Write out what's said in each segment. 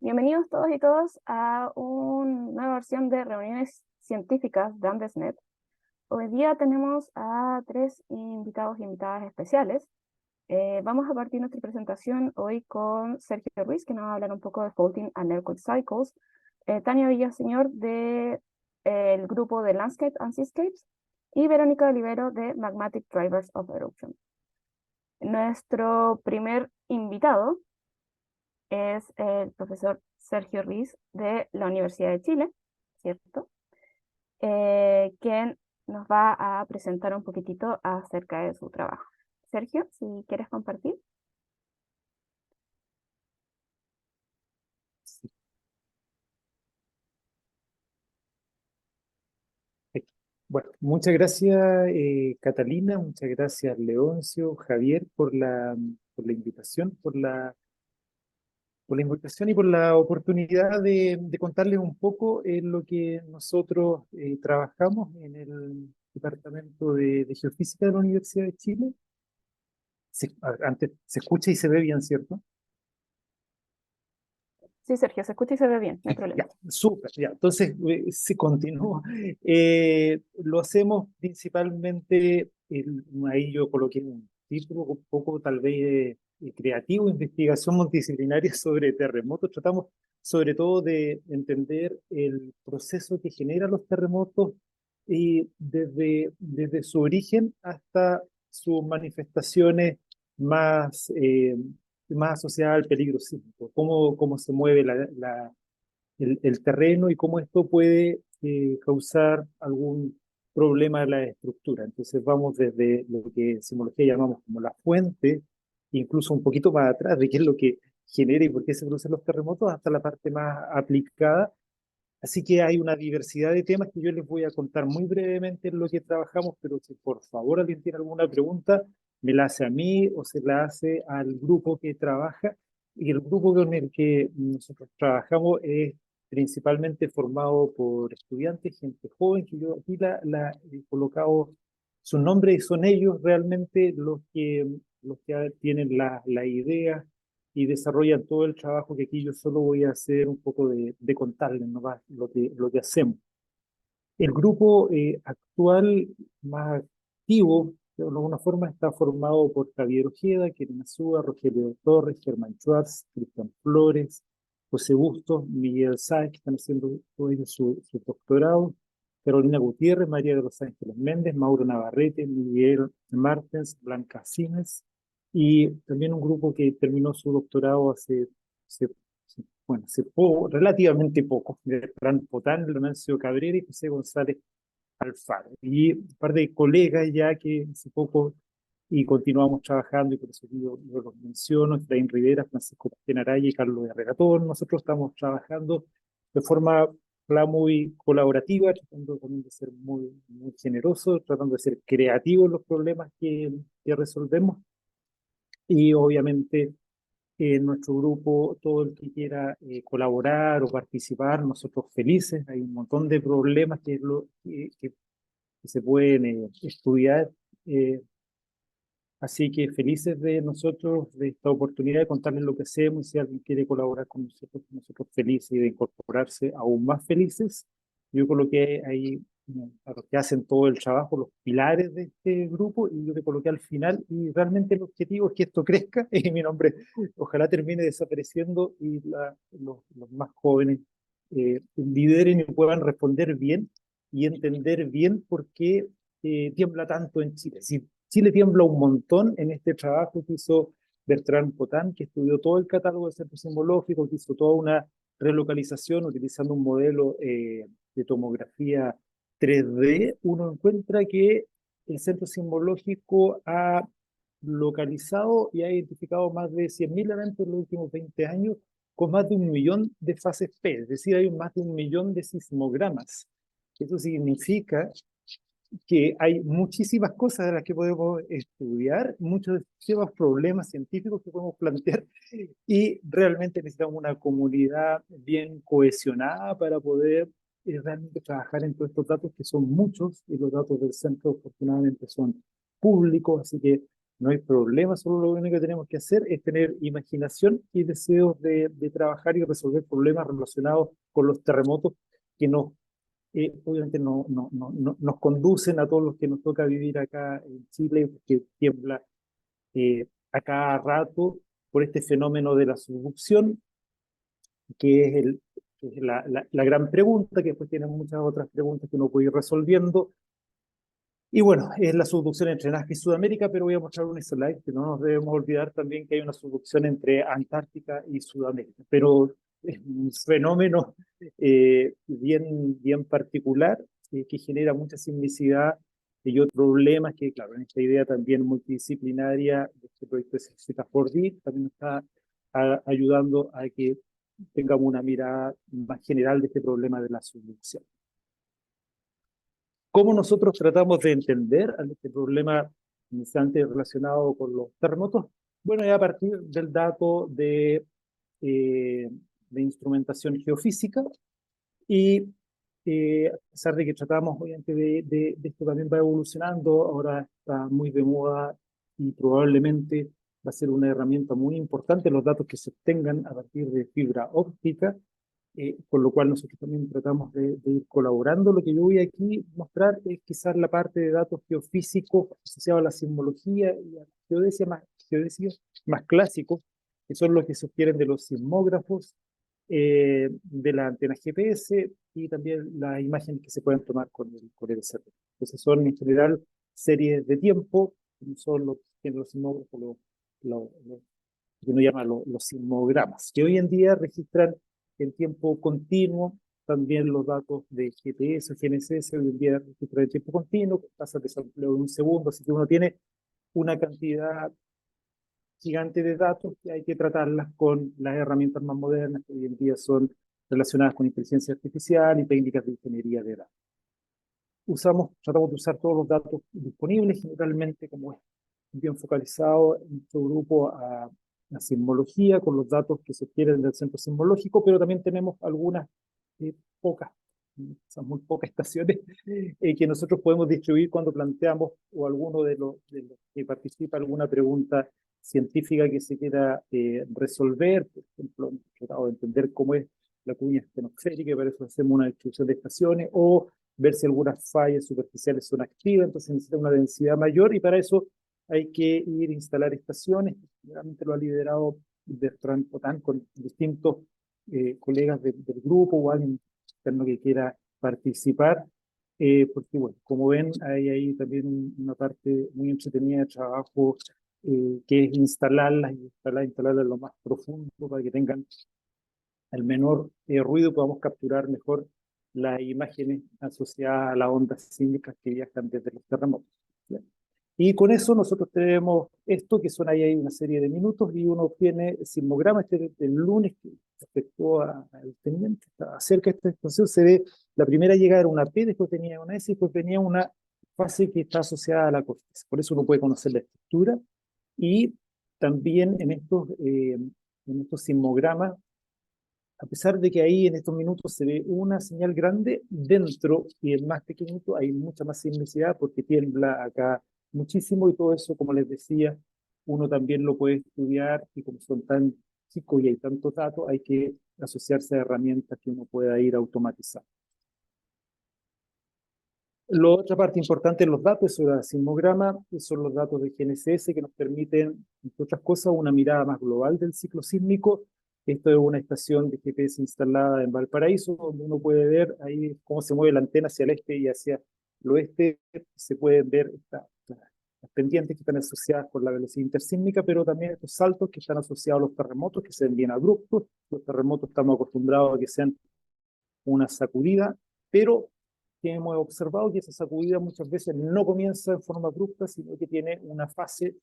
Bienvenidos todos y todas a una nueva versión de Reuniones Científicas de Andesnet. Hoy día tenemos a tres invitados y invitadas especiales. Vamos a partir nuestra presentación hoy con Sergio Ruiz, que nos va a hablar un poco de Faulting and Earthquake Cycles, Tania Villaseñor del grupo de Landscape and Seascapes y Verónica Olivero de Magmatic Drivers of Eruption. Nuestro primer invitado es el profesor Sergio Ruiz de la Universidad de Chile, ¿cierto? Quien nos va a presentar un poquitito acerca de su trabajo. Sergio, si quieres compartir. Bueno, muchas gracias Catalina, muchas gracias Leoncio, Javier por la invitación, por la invitación y por la oportunidad de contarles un poco en lo que nosotros trabajamos en el Departamento de Geofísica de la Universidad de Chile. Antes se escucha y se ve bien, ¿cierto? Sí, Sergio, se escucha y se ve bien, no hay problema. Ya, súper, ya. Entonces, se continúa. Lo hacemos principalmente, ahí yo coloqué un título un poco tal vez creativo, investigación multidisciplinaria sobre terremotos. Tratamos sobre todo de entender el proceso que genera los terremotos y desde su origen hasta sus manifestaciones más, más asociadas al peligro sísmico, cómo se mueve el terreno y cómo esto puede causar algún problema en la estructura. Entonces vamos desde lo que en sismología llamamos como la fuente, incluso un poquito más atrás de qué es lo que genera y por qué se producen los terremotos, hasta la parte más aplicada. Así que hay una diversidad de temas que yo les voy a contar muy brevemente en lo que trabajamos, pero si por favor alguien tiene alguna pregunta, me la hace a mí o se la hace al grupo que trabaja. Y el grupo con el que nosotros trabajamos es principalmente formado por estudiantes, gente joven, que yo aquí la he colocado su nombre y son ellos realmente los que tienen la idea y desarrollan todo el trabajo que aquí yo solo voy a hacer un poco de contarles nomás lo que hacemos. El grupo actual más activo, de alguna forma, está formado por Javier Ojeda, Keren Azúa, Rogelio Torres, Germán Schwartz, Cristian Flores, José Bustos, Miguel Sáez, que están haciendo hoy su doctorado, Carolina Gutiérrez, María de los Ángeles Méndez, Mauro Navarrete, Miguel Martens, Blanca Simes, y también un grupo que terminó su doctorado hace, relativamente poco, Bertrand Potán, Leonardo Cabrera y José González Alfaro. Y un par de colegas ya que hace poco y continuamos trabajando, y por eso yo los menciono: Efraín Rivera, Francisco Araya y Carlos Herrera. Todos nosotros estamos trabajando de forma muy colaborativa, tratando también de ser muy generosos, tratando de ser creativos en los problemas que resolvemos. Y obviamente en nuestro grupo, todo el que quiera colaborar o participar, nosotros felices. Hay un montón de problemas que se pueden estudiar. eh, Así que felices de nosotros, de esta oportunidad de contarles lo que hacemos, y si alguien quiere colaborar con nosotros felices y de incorporarse aún más felices. Yo coloqué ahí a los que hacen todo el trabajo, los pilares de este grupo, y yo le coloqué al final, y realmente el objetivo es que esto crezca y mi nombre ojalá termine desapareciendo y los más jóvenes lideren y puedan responder bien y entender bien por qué tiembla tanto en Chile. Si Chile tiembla un montón en este trabajo que hizo Bertrand Potán, que estudió todo el catálogo del centro sismológico, que hizo toda una relocalización utilizando un modelo de tomografía 3D. Uno encuentra que el centro sismológico ha localizado y ha identificado más de 100.000 eventos en los últimos 20 años, con más de 1 millón de fases P, es decir, hay más de 1 millón de sismogramas. Eso significa que hay muchísimas cosas de las que podemos estudiar, muchos temas, problemas científicos que podemos plantear, y realmente necesitamos una comunidad bien cohesionada para poder realmente trabajar en todos estos datos, que son muchos, y los datos del centro afortunadamente son públicos, así que no hay problema, solo lo único que tenemos que hacer es tener imaginación y deseos de trabajar y resolver problemas relacionados con los terremotos que nos, obviamente nos conducen a todos los que nos toca vivir acá en Chile, que tiembla a cada rato por este fenómeno de la subducción, que es, que es la gran pregunta, que después tiene muchas otras preguntas que uno puede ir resolviendo. Y bueno, es la subducción entre Nazca y Sudamérica, pero voy a mostrar un slide que no nos debemos olvidar también que hay una subducción entre Antártica y Sudamérica. Pero es un fenómeno bien particular que genera mucha sismicidad y otros problemas que, claro, en esta idea también multidisciplinaria de este proyecto de Z4D también está ayudando a que tengamos una mirada más general de este problema de la subducción. ¿Cómo nosotros tratamos de entender este problema iniciante relacionado con los terremotos? Bueno, es a partir del dato de instrumentación geofísica y a pesar de que tratamos, obviamente, de esto también va evolucionando, ahora está muy de moda y probablemente va a ser una herramienta muy importante los datos que se obtengan a partir de fibra óptica, con lo cual nosotros también tratamos de ir colaborando. Lo que yo voy aquí mostrar es quizás la parte de datos geofísicos asociados a la sismología y a la geodesia más clásicos, que son los que se obtienen de los sismógrafos, de la antena GPS y también las imágenes que se pueden tomar con el celular. Entonces son en general series de tiempo, como son los sismógrafos, que uno llama los sismogramas, que hoy en día registran en tiempo continuo también los datos de GPS, GNSS, hoy en día registran en tiempo continuo, pasa de sampleo de un segundo, así que uno tiene una cantidad gigante de datos que hay que tratarlas con las herramientas más modernas que hoy en día son relacionadas con inteligencia artificial y técnicas de ingeniería de datos. Tratamos de usar todos los datos disponibles, generalmente como es bien focalizado en nuestro grupo a la sismología, con los datos que se obtienen del centro sismológico, pero también tenemos algunas pocas, son muy pocas estaciones que nosotros podemos distribuir cuando planteamos o alguno de los que participa alguna pregunta científica que se quiera resolver. Por ejemplo, hemos tratado de entender cómo es la cuña estenosférica, y para eso hacemos una distribución de estaciones, o ver si algunas fallas superficiales son activas, entonces necesita una densidad mayor, y para eso hay que ir a instalar estaciones. Generalmente lo ha liderado Bertrand Potán con distintos colegas del grupo o alguien externo que quiera participar, porque bueno, como ven, hay ahí también una parte muy entretenida de trabajo, que es instalarlas y instalarlas lo más profundo para que tengan el menor ruido, podamos capturar mejor las imágenes asociadas a las ondas sísmicas que viajan desde los terremotos. ¿Ya? Y con eso nosotros tenemos esto, que son ahí una serie de minutos, y uno obtiene sismograma. El lunes que afectó al teniente, estaba cerca de esta estación, se ve la primera llegada era una P, después tenía una S, y después tenía una fase que está asociada a la corteza. Por eso uno puede conocer la estructura, y también en estos sismogramas, a pesar de que ahí en estos minutos se ve una señal grande, dentro y el más pequeñito hay mucha más sismicidad porque tiembla acá muchísimo, y todo eso, como les decía, uno también lo puede estudiar, y como son tan chicos y hay tantos datos, hay que asociarse a herramientas que uno pueda ir automatizando. La otra parte importante de los datos es el sismograma, que son los datos de GNSS que nos permiten, entre otras cosas, una mirada más global del ciclo sísmico. Esto es una estación de GPS instalada en Valparaíso, donde uno puede ver ahí cómo se mueve la antena hacia el este y hacia el oeste. Se pueden ver las pendientes que están asociadas con la velocidad intersísmica, pero también estos saltos que están asociados a los terremotos, que se ven bien abruptos. Los terremotos estamos acostumbrados a que sean una sacudida, pero que hemos observado que esa sacudida muchas veces no comienza en forma abrupta, sino que tiene una fase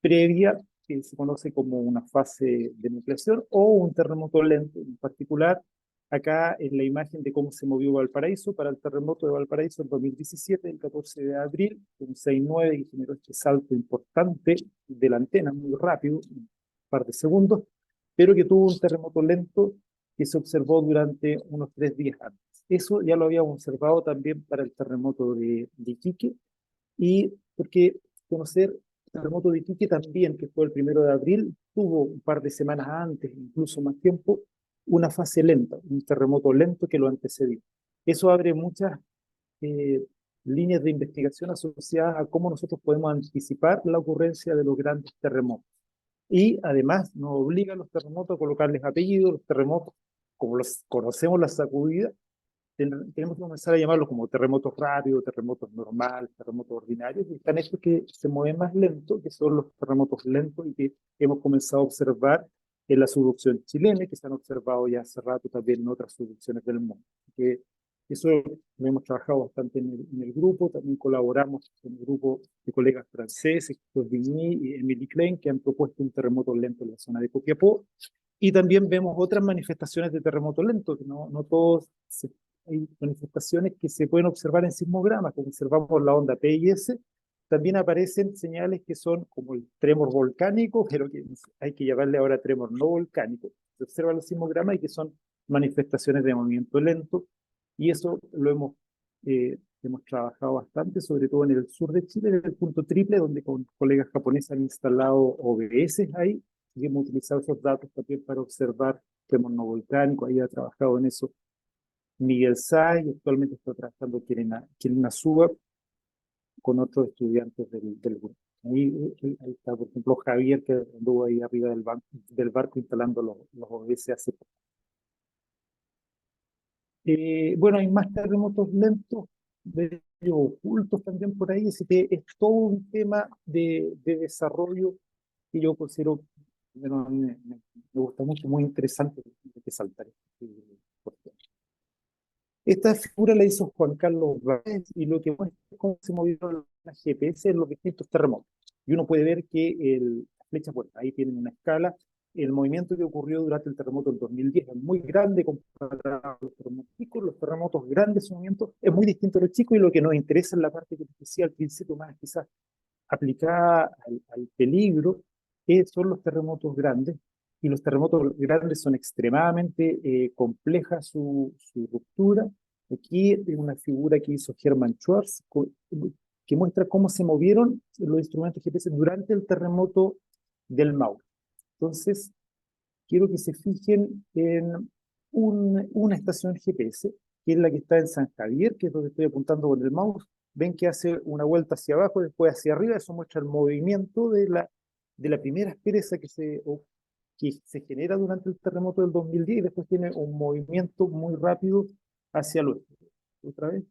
previa que se conoce como una fase de nucleación o un terremoto lento. En particular, acá en la imagen de cómo se movió Valparaíso para el terremoto de Valparaíso en 2017, el 14 de abril, un 6,9 que generó este salto importante de la antena, muy rápido, un par de segundos, pero que tuvo un terremoto lento que se observó durante unos 3 días antes. Eso ya lo habíamos observado también para el terremoto de Iquique, y porque conocer terremoto de Iquique también, que fue el 1 de abril, tuvo un par de semanas antes, incluso más tiempo, una fase lenta, un terremoto lento que lo antecedió. Eso abre muchas eh, líneas de investigación asociadas a cómo nosotros podemos anticipar la ocurrencia de los grandes terremotos. Y además nos obliga a los terremotos a colocarles apellidos, los terremotos, como los conocemos, las sacudidas, tenemos que comenzar a llamarlos como terremotos rápidos, terremotos normales, terremotos ordinarios, y están estos que se mueven más lento, que son los terremotos lentos y que hemos comenzado a observar en la subducción chilena, que se han observado ya hace rato también en otras subducciones del mundo. Que eso lo hemos trabajado bastante en el grupo, también colaboramos con el grupo de colegas franceses, Christophe Vigny y Emily Klein, que han propuesto un terremoto lento en la zona de Copiapó, y también vemos otras manifestaciones de terremoto lento, que no todos hay manifestaciones que se pueden observar en sismogramas, como observamos la onda P y S, también aparecen señales que son como el tremor volcánico, pero que hay que llamarle ahora tremor no volcánico. Se observan los sismogramas y que son manifestaciones de movimiento lento, y eso lo hemos trabajado bastante, sobre todo en el sur de Chile, en el punto triple, donde con colegas japoneses han instalado OBS ahí, y hemos utilizado esos datos también para observar tremor no volcánico. Ahí ha trabajado en eso Miguel Sáez, y actualmente está trabajando aquí en Azúa con otros estudiantes del grupo. Ahí está, por ejemplo, Javier, que anduvo ahí arriba del barco instalando los OBS hace poco. Bueno, hay más terremotos lentos, de ocultos también por ahí, así que es todo un tema de desarrollo que yo considero, bueno, me gusta mucho, muy interesante de que saltar. Esta figura la hizo Juan Carlos Báez y lo que muestra es cómo se movieron las GPS en los distintos terremotos. Y uno puede ver que las flechas, bueno, ahí tienen una escala. El movimiento que ocurrió durante el terremoto del 2010 es muy grande comparado a los terremotos chicos. Los terremotos grandes, su movimiento es muy distinto a los chicos, y lo que nos interesa en la parte que decía al principio, más quizás aplicada al peligro, son los terremotos grandes. Y los terremotos grandes son extremadamente complejas su ruptura. Aquí hay una figura que hizo Hermann Schwarz, que muestra cómo se movieron los instrumentos GPS durante el terremoto del Maule. Entonces, quiero que se fijen en una estación GPS, que es la que está en San Javier, que es donde estoy apuntando con el mouse. Ven que hace una vuelta hacia abajo, después hacia arriba. Eso muestra el movimiento de la primera aspereza que se genera durante el terremoto del 2010, y después tiene un movimiento muy rápido hacia el oeste. Otra vez,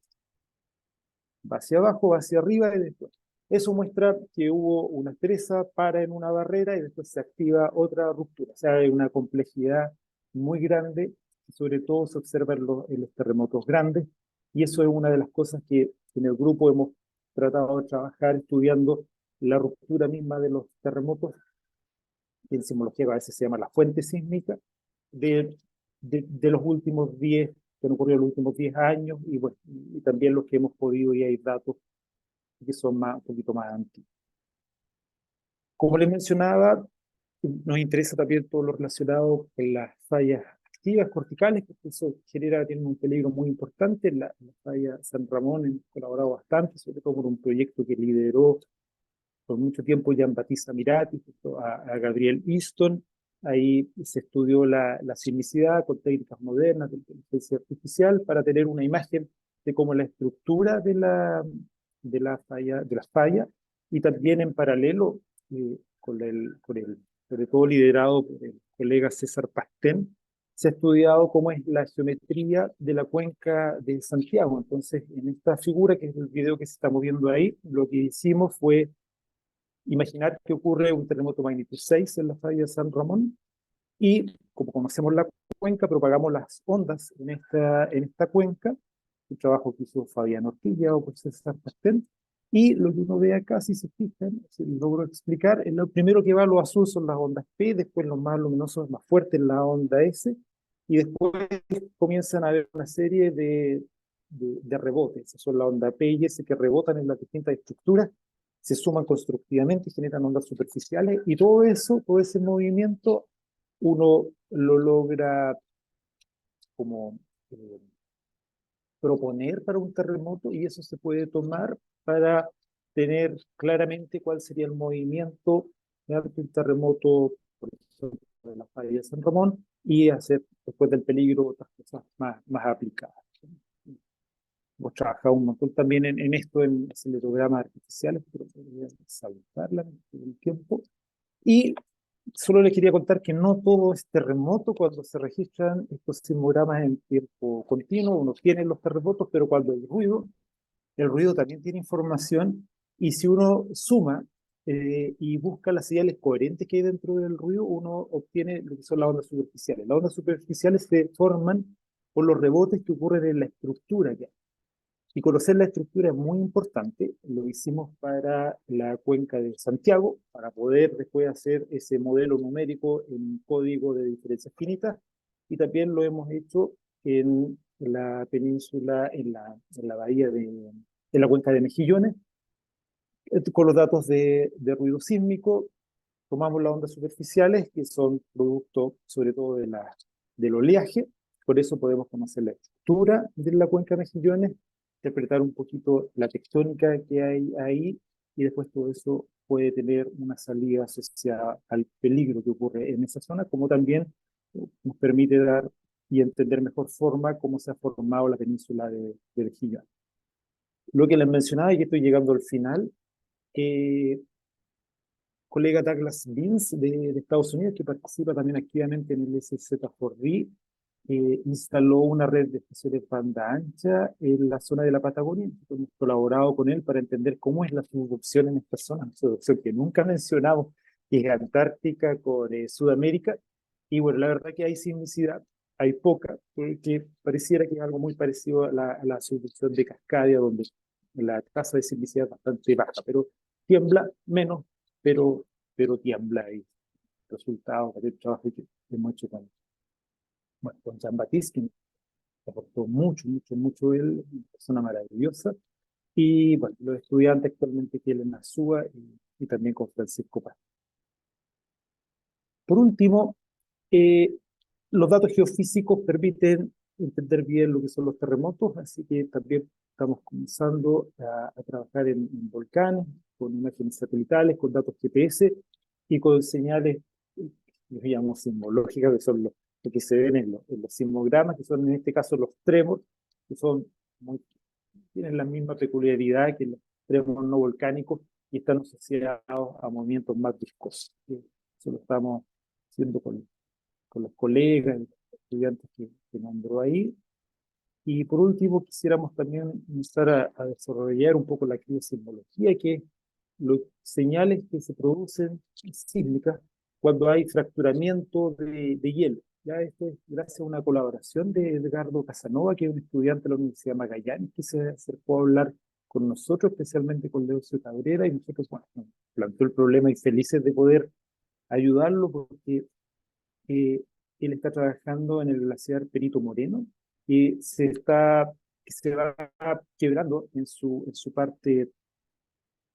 va hacia abajo, va hacia arriba, y después. Eso muestra que hubo una aspereza, para en una barrera y después se activa otra ruptura. O sea, hay una complejidad muy grande, y sobre todo se observa en los terremotos grandes, y eso es una de las cosas que en el grupo hemos tratado de trabajar, estudiando la ruptura misma de los terremotos, que en sismología a veces se llama la fuente sísmica, de, de los últimos 10, que han ocurrido en los últimos 10 años, y bueno, y también los que hemos podido, y hay datos que son un poquito más antiguos. Como les mencionaba, nos interesa también todo lo relacionado con las fallas activas corticales, porque eso tiene un peligro muy importante. La falla San Ramón hemos colaborado bastante, sobre todo por un proyecto que lideró por mucho tiempo Giambattista Mirati, a Gabriel Easton. Ahí se estudió la sismicidad con técnicas modernas de inteligencia artificial para tener una imagen de cómo la estructura de la falla, y también en paralelo, sobre todo liderado por el colega César Pastén, se ha estudiado cómo es la geometría de la cuenca de Santiago. Entonces, en esta figura, que es el video que se está moviendo ahí, lo que hicimos fue imaginar que ocurre un terremoto magnitud 6 en la falla de San Ramón, y como conocemos la cuenca, propagamos las ondas en esta cuenca, el trabajo que hizo Fabián Ortilla o por César Pastén. Y lo que uno ve acá, si se fijan, si logro explicar, lo primero que va a lo azul son las ondas P, después los más luminosos, más fuertes, la onda S, y después comienzan a haber una serie de rebotes. Esas son la onda P y S, que rebotan en las distintas estructuras, se suman constructivamente y generan ondas superficiales, y todo eso, todo ese movimiento, uno lo logra como proponer para un terremoto, y eso se puede tomar para tener claramente cuál sería el movimiento de un terremoto, por ejemplo, de la falla de San Ramón, y hacer después del peligro otras cosas más aplicadas. Hemos trabajado un montón también en esto, en acelerogramas artificiales, pero voy a saltarla en el tiempo. Y solo les quería contar que no todo es terremoto cuando se registran estos sismogramas en tiempo continuo. Uno tiene los terremotos, pero cuando hay ruido, el ruido también tiene información. Y si uno suma y busca las señales coherentes que hay dentro del ruido, uno obtiene lo que son las ondas superficiales. Las ondas superficiales se forman por los rebotes que ocurren en la estructura que hay. Y conocer la estructura es muy importante. Lo hicimos para la cuenca de Santiago, para poder después hacer ese modelo numérico en código de diferencias finitas. Y también lo hemos hecho en la península, en la bahía en la cuenca de Mejillones, con los datos de ruido sísmico. Tomamos las ondas superficiales, que son producto sobre todo del oleaje. Por eso podemos conocer la estructura de la cuenca de Mejillones, interpretar un poquito la tectónica que hay ahí, y después todo eso puede tener una salida asociada al peligro que ocurre en esa zona, como también nos permite dar y entender mejor forma cómo se ha formado la península de Mejillones. Lo que les mencionaba, y que estoy llegando al final, colega Douglas Vince de Estados Unidos, que participa también activamente en el SZ4D, instaló una red de estaciones banda ancha en la zona de la Patagonia. Nosotros hemos colaborado con él para entender cómo es la subducción en esta zona, una subducción que nunca mencionamos, que es Antártica con Sudamérica. Y bueno, la verdad que hay sismicidad, hay poca, que pareciera que es algo muy parecido a la subducción de Cascadia, donde la tasa de sismicidad es bastante baja, pero tiembla menos, pero, pero tiembla, y resultados del trabajo que hemos hecho con Jean Baptiste, que aportó mucho él, una persona maravillosa, y bueno, los estudiantes actualmente que él en Azúa, y también con Francisco Paz. Por último, eh, los datos geofísicos permiten entender bien lo que son los terremotos, así que también estamos comenzando a trabajar en volcanes, con imágenes satelitales, con datos GPS y con señales, que llamamos sismológicas, que son lo que se ven en los sismogramas, que son en este caso los tremors, que son tienen la misma peculiaridad que los tremors no volcánicos y están asociados a movimientos más viscosos. Eso lo estamos haciendo con los colegas y los estudiantes que nombró ahí. Y por último, quisiéramos también empezar a desarrollar un poco la criosismología, que es los señales que se producen sísmicas cuando hay fracturamiento de hielo. Ya esto es gracias a una colaboración de Edgardo Casanova, que es un estudiante de la Universidad Magallanes, que se acercó a hablar con nosotros, especialmente con Leoncio Cabrera, y nosotros, bueno, nos planteó el problema y felices de poder ayudarlo, porque eh, él está trabajando en el glaciar Perito Moreno, que se va quebrando en su parte, no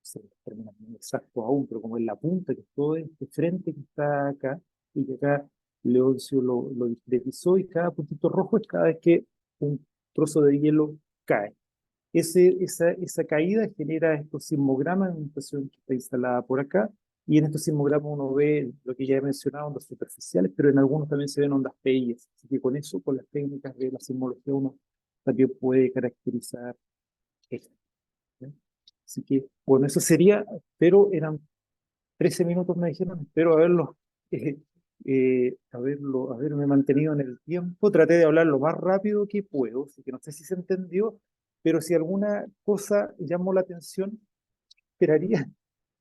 sé los términos exactos aún, pero como en la punta, que es todo este frente que está acá, y que acá Leoncio lo discretizó, y cada puntito rojo es cada vez que un trozo de hielo cae. Esa caída genera estos sismogramas en una estación que está instalada por acá, y en estos sismogramas uno ve lo que ya he mencionado, ondas superficiales, pero en algunos también se ven ondas PIs. Así que con eso, con las técnicas de la sismología, uno también puede caracterizar esto, ¿ya? Así que, bueno, eso sería, pero eran 13 minutos, me dijeron, espero eh, haberme mantenido en el tiempo. Traté de hablar lo más rápido que puedo, así que no sé si se entendió, pero si alguna cosa llamó la atención, esperaría.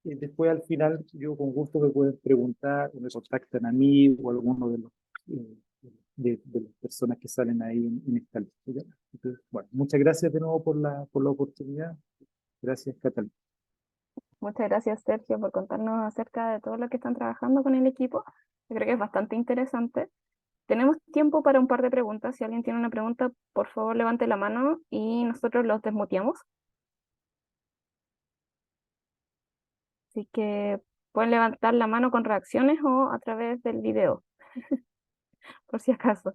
Después al final, yo con gusto me pueden preguntar o me contactan a mí o a alguno eh, de las personas que salen ahí en esta lista, ¿ya? Entonces, bueno, muchas gracias de nuevo por la oportunidad. Gracias, Catalina. Muchas gracias, Sergio, por contarnos acerca de todo lo que están trabajando con el equipo. Yo creo que es bastante interesante. Tenemos tiempo para un par de preguntas. Si alguien tiene una pregunta, por favor, levante la mano y nosotros los desmuteamos. Así que pueden levantar la mano con reacciones o a través del video, por si acaso.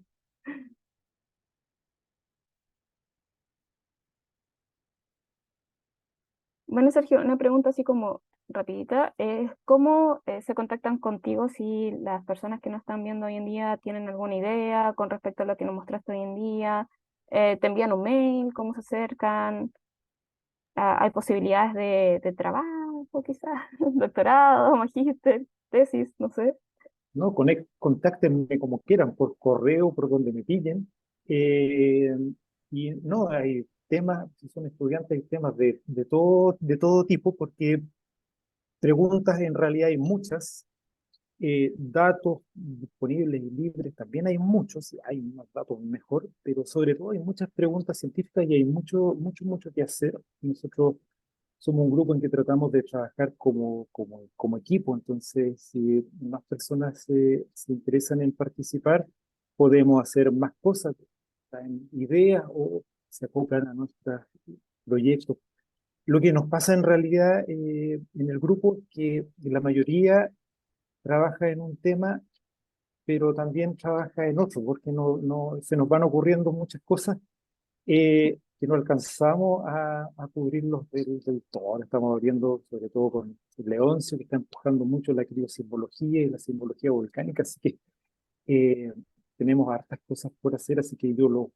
Bueno, Sergio, una pregunta así como rapidita, es ¿cómo se contactan contigo si las personas que nos están viendo hoy en día tienen alguna idea con respecto a lo que nos mostraste hoy en día? ¿Te envían un mail? ¿Cómo se acercan? ¿Hay posibilidades de trabajo quizás? ¿Doctorado, magíster, tesis? No sé. ¿No? Contáctenme como quieran, por correo, por donde me pillen. Eh, y no, hay temas, si son estudiantes, hay temas de todo tipo, porque preguntas en realidad hay muchas. Datos disponibles y libres también hay muchos, hay más datos mejor, pero sobre todo hay muchas preguntas científicas y hay mucho que hacer. Nosotros somos un grupo en que tratamos de trabajar como equipo, entonces si más personas se interesan en participar, podemos hacer más cosas, traen ideas o se acoplan a nuestros proyectos. Lo que nos pasa en realidad en el grupo es que la mayoría trabaja en un tema, pero también trabaja en otro, porque se nos van ocurriendo muchas cosas que no alcanzamos a cubrirlos del todo. Ahora estamos abriendo, sobre todo con Leoncio, que está empujando mucho la criosimbología y la simbología volcánica, así que eh, tenemos hartas cosas por hacer, así que yo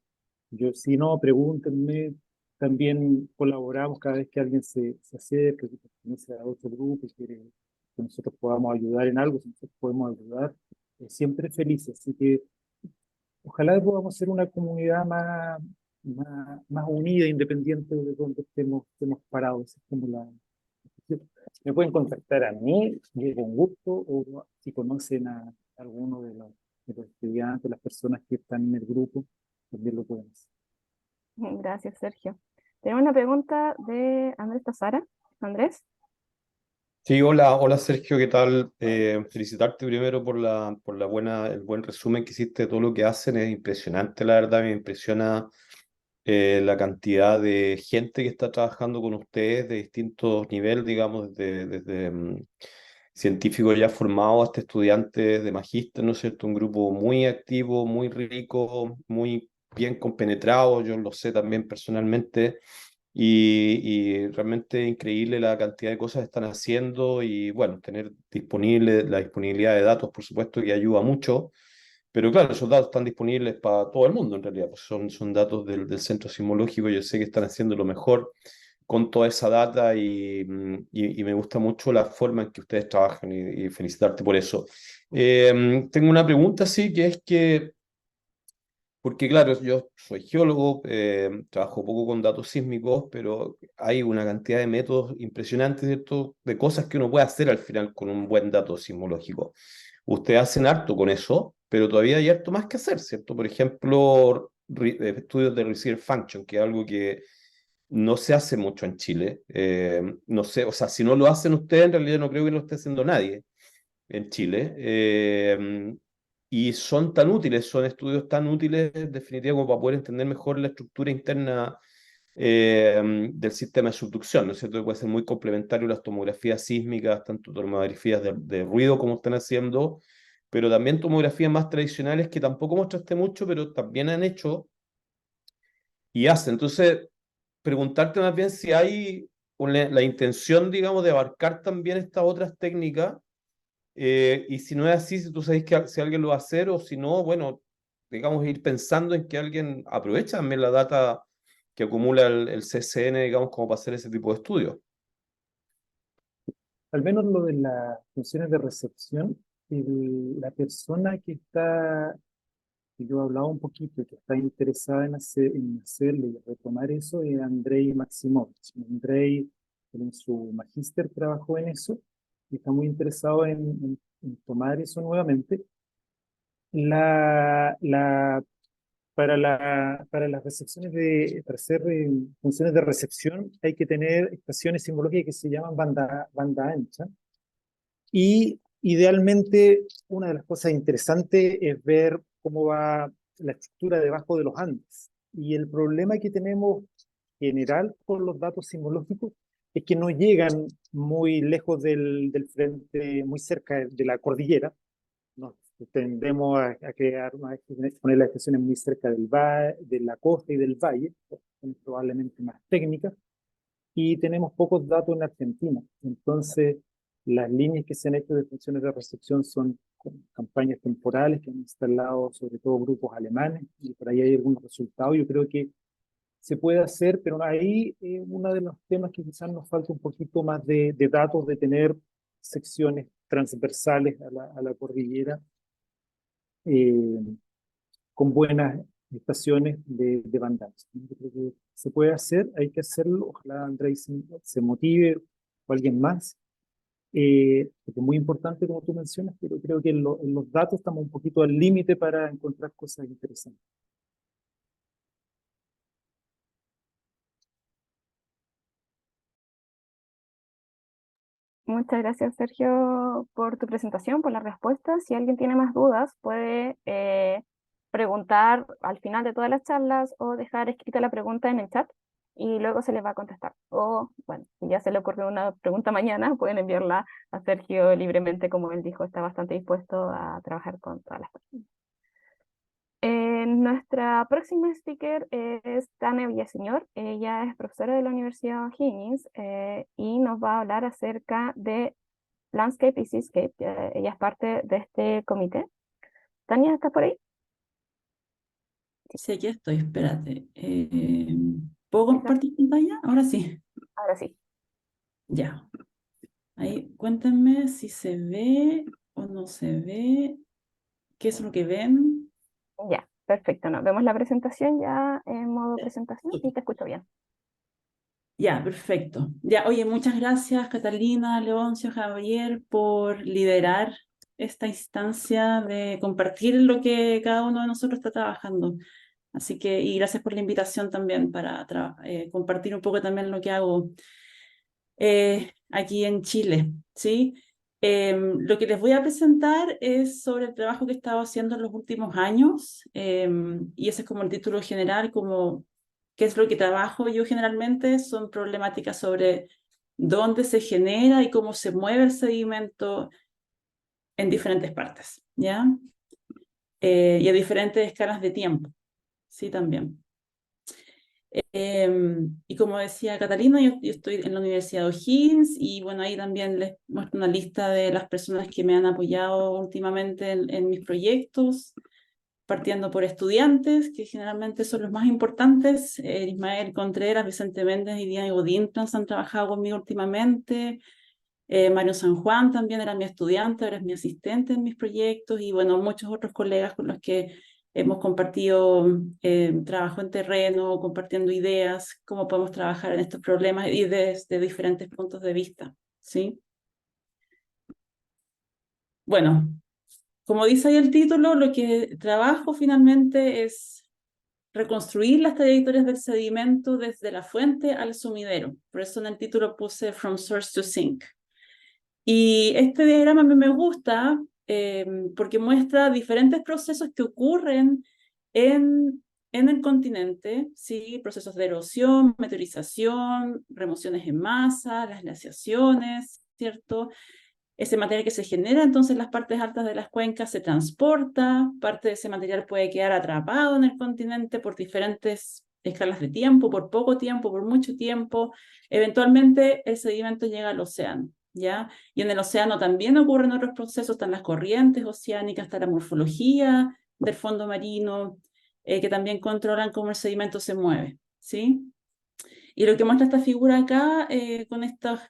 si no, pregúntenme, también colaboramos cada vez que alguien se acerca, que pertenece a otro grupo y quiere que nosotros podamos ayudar en algo, si nosotros podemos ayudar, siempre felices, así que ojalá podamos ser una comunidad más unida, independiente de donde estemos parados. Esa es como me pueden contactar a mí, yo con gusto, o si conocen a alguno de los estudiantes, las personas que están en el grupo, también lo pueden hacer. Gracias, Sergio. Tenemos una pregunta de Andrés Tazara. Andrés. Sí, hola, hola Sergio, ¿qué tal? Felicitarte primero por el buen resumen que hiciste de todo lo que hacen. Es impresionante, la verdad, me impresiona la cantidad de gente que está trabajando con ustedes de distintos niveles, digamos, desde científicos ya formados hasta estudiantes de magíster, ¿no es cierto? Un grupo muy activo, muy rico, muy bien compenetrado, yo lo sé también personalmente. Y realmente increíble la cantidad de cosas que están haciendo y bueno, tener disponible la disponibilidad de datos, por supuesto, que ayuda mucho. Pero claro, esos datos están disponibles para todo el mundo en realidad, pues son datos del Centro Sismológico. Yo sé que están haciendo lo mejor con toda esa data y me gusta mucho la forma en que ustedes trabajan y felicitarte por eso. Tengo una pregunta, sí, que es que porque claro, yo soy geólogo, trabajo poco con datos sísmicos, pero hay una cantidad de métodos impresionantes, ¿cierto? De cosas que uno puede hacer al final con un buen dato sismológico. Ustedes hacen harto con eso, pero todavía hay harto más que hacer, ¿cierto? Por ejemplo, estudios de receiver function, que es algo que no se hace mucho en Chile. No sé, o sea, si no lo hacen ustedes, en realidad no creo que lo esté haciendo nadie en Chile. Y son tan útiles, son estudios tan útiles, definitivamente, como para poder entender mejor la estructura interna del sistema de subducción, ¿no es cierto? Que puede ser muy complementario a las tomografías sísmicas, tanto tomografías de ruido como están haciendo, pero también tomografías más tradicionales que tampoco mostraste mucho, pero también han hecho y hacen. Entonces, preguntarte más bien si hay la intención, digamos, de abarcar también estas otras técnicas y si no es así, si tú sabes que si alguien lo va a hacer o si no, bueno, digamos, ir pensando en que alguien aprovecha también la data que acumula el CCN, digamos, como para hacer ese tipo de estudios. Al menos lo de las funciones de recepción, la persona que yo hablaba un poquito y que está interesada en hacerlo y retomar eso es Andrei Maximovich. Andrei, en su magíster trabajó en eso y está muy interesado en tomar eso nuevamente. La, la, para las recepciones para hacer funciones de recepción hay que tener estaciones simbológicas que se llaman banda ancha. Y idealmente, una de las cosas interesantes es ver cómo va la estructura debajo de los Andes. Y el problema que tenemos general con los datos sismológicos es que no llegan muy lejos del frente, muy cerca de la cordillera. Nos tendemos a crear, poner las estaciones muy cerca de la costa y del valle, son probablemente más técnicas, y tenemos pocos datos en Argentina. Entonces, las líneas que se han hecho de funciones de recepción son campañas temporales que han instalado sobre todo grupos alemanes y por ahí hay algunos resultados. Yo creo que se puede hacer, pero ahí uno de los temas que quizás nos falta un poquito más de datos, de tener secciones transversales a la cordillera eh, con buenas estaciones de bandaje. Yo creo que se puede hacer, hay que hacerlo. Ojalá Andrés se motive o alguien más, porque es muy importante como tú mencionas, pero creo que en los datos estamos un poquito al límite para encontrar cosas interesantes. Muchas gracias, Sergio, por tu presentación, por la respuesta. Si alguien tiene más dudas, puede preguntar al final de todas las charlas o dejar escrita la pregunta en el chat y luego se les va a contestar. O, bueno, si ya se le ocurrió una pregunta mañana, pueden enviarla a Sergio libremente, como él dijo, está bastante dispuesto a trabajar con todas las personas. Nuestra próxima speaker es Tania Villaseñor. Ella es profesora de la Universidad O'Higgins y nos va a hablar acerca de Landscape y Seascape. Ella es parte de este comité. Tania, ¿estás por ahí? Sí, aquí estoy, espérate. ¿Puedo ¿Estás? compartir pantalla? Ahora sí. Ahora sí. Ya. Ahí, cuéntenme si se ve o no se ve. ¿Qué es lo que ven? Ya, perfecto. Nos vemos la presentación ya en modo presentación y Súper. te escucho bien. Ya, perfecto. Ya, oye, muchas gracias, Catalina, Leoncio, Javier, por liderar esta instancia de compartir lo que cada uno de nosotros está trabajando. Así que, y gracias por la invitación también para compartir un poco también lo que hago aquí en Chile, ¿sí? Lo que les voy a presentar es sobre el trabajo que he estado haciendo en los últimos años, y ese es como el título general, como qué es lo que trabajo yo generalmente, son problemáticas sobre dónde se genera y cómo se mueve el sedimento en diferentes partes, ¿ya? Y a diferentes escalas de tiempo, ¿sí? También. Y como decía Catalina, yo estoy en la Universidad de O'Higgins y bueno, ahí también les muestro una lista de las personas que me han apoyado últimamente en mis proyectos, partiendo por estudiantes, que generalmente son los más importantes. Ismael Contreras, Vicente Méndez y Diego Dintrans han trabajado conmigo últimamente. Mario San Juan también era mi estudiante, ahora es mi asistente en mis proyectos y bueno, muchos otros colegas con los que hemos compartido trabajo en terreno, compartiendo ideas, cómo podemos trabajar en estos problemas y desde diferentes puntos de vista, ¿sí? Bueno, como dice ahí el título, lo que trabajo finalmente es reconstruir las trayectorias del sedimento desde la fuente al sumidero. Por eso en el título puse From Source to Sink. Y este diagrama a mí me gusta porque muestra diferentes procesos que ocurren en el continente, ¿sí? Procesos de erosión, meteorización, remociones en masa, las glaciaciones, ¿cierto? Ese material que se genera entonces en las partes altas de las cuencas se transporta, parte de ese material puede quedar atrapado en el continente por diferentes escalas de tiempo, por poco tiempo, por mucho tiempo. Eventualmente el sedimento llega al océano, ¿ya? Y en el océano también ocurren otros procesos, están las corrientes oceánicas, está la morfología del fondo marino, que también controlan cómo el sedimento se mueve, ¿sí? Y lo que muestra esta figura acá, con estas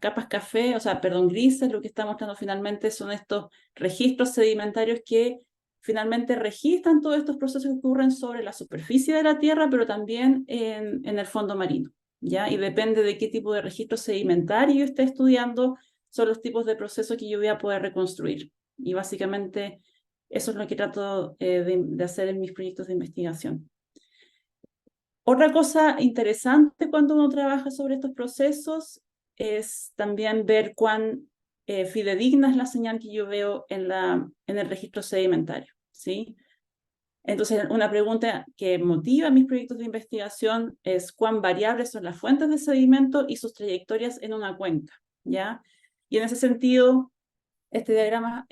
capas café, o sea, perdón, grises, lo que está mostrando finalmente son estos registros sedimentarios que finalmente registran todos estos procesos que ocurren sobre la superficie de la Tierra, pero también en el fondo marino, ¿ya? Y depende de qué tipo de registro sedimentario yo esté estudiando, son los tipos de procesos que yo voy a poder reconstruir. Y básicamente eso es lo que trato de hacer en mis proyectos de investigación. Otra cosa interesante cuando uno trabaja sobre estos procesos es también ver cuán fidedigna es la señal que yo veo en el registro sedimentario, ¿sí? Entonces, una pregunta que motiva mis proyectos de investigación es cuán variables son las fuentes de sedimento y sus trayectorias en una cuenca, ¿ya? Y en ese sentido, este diagrama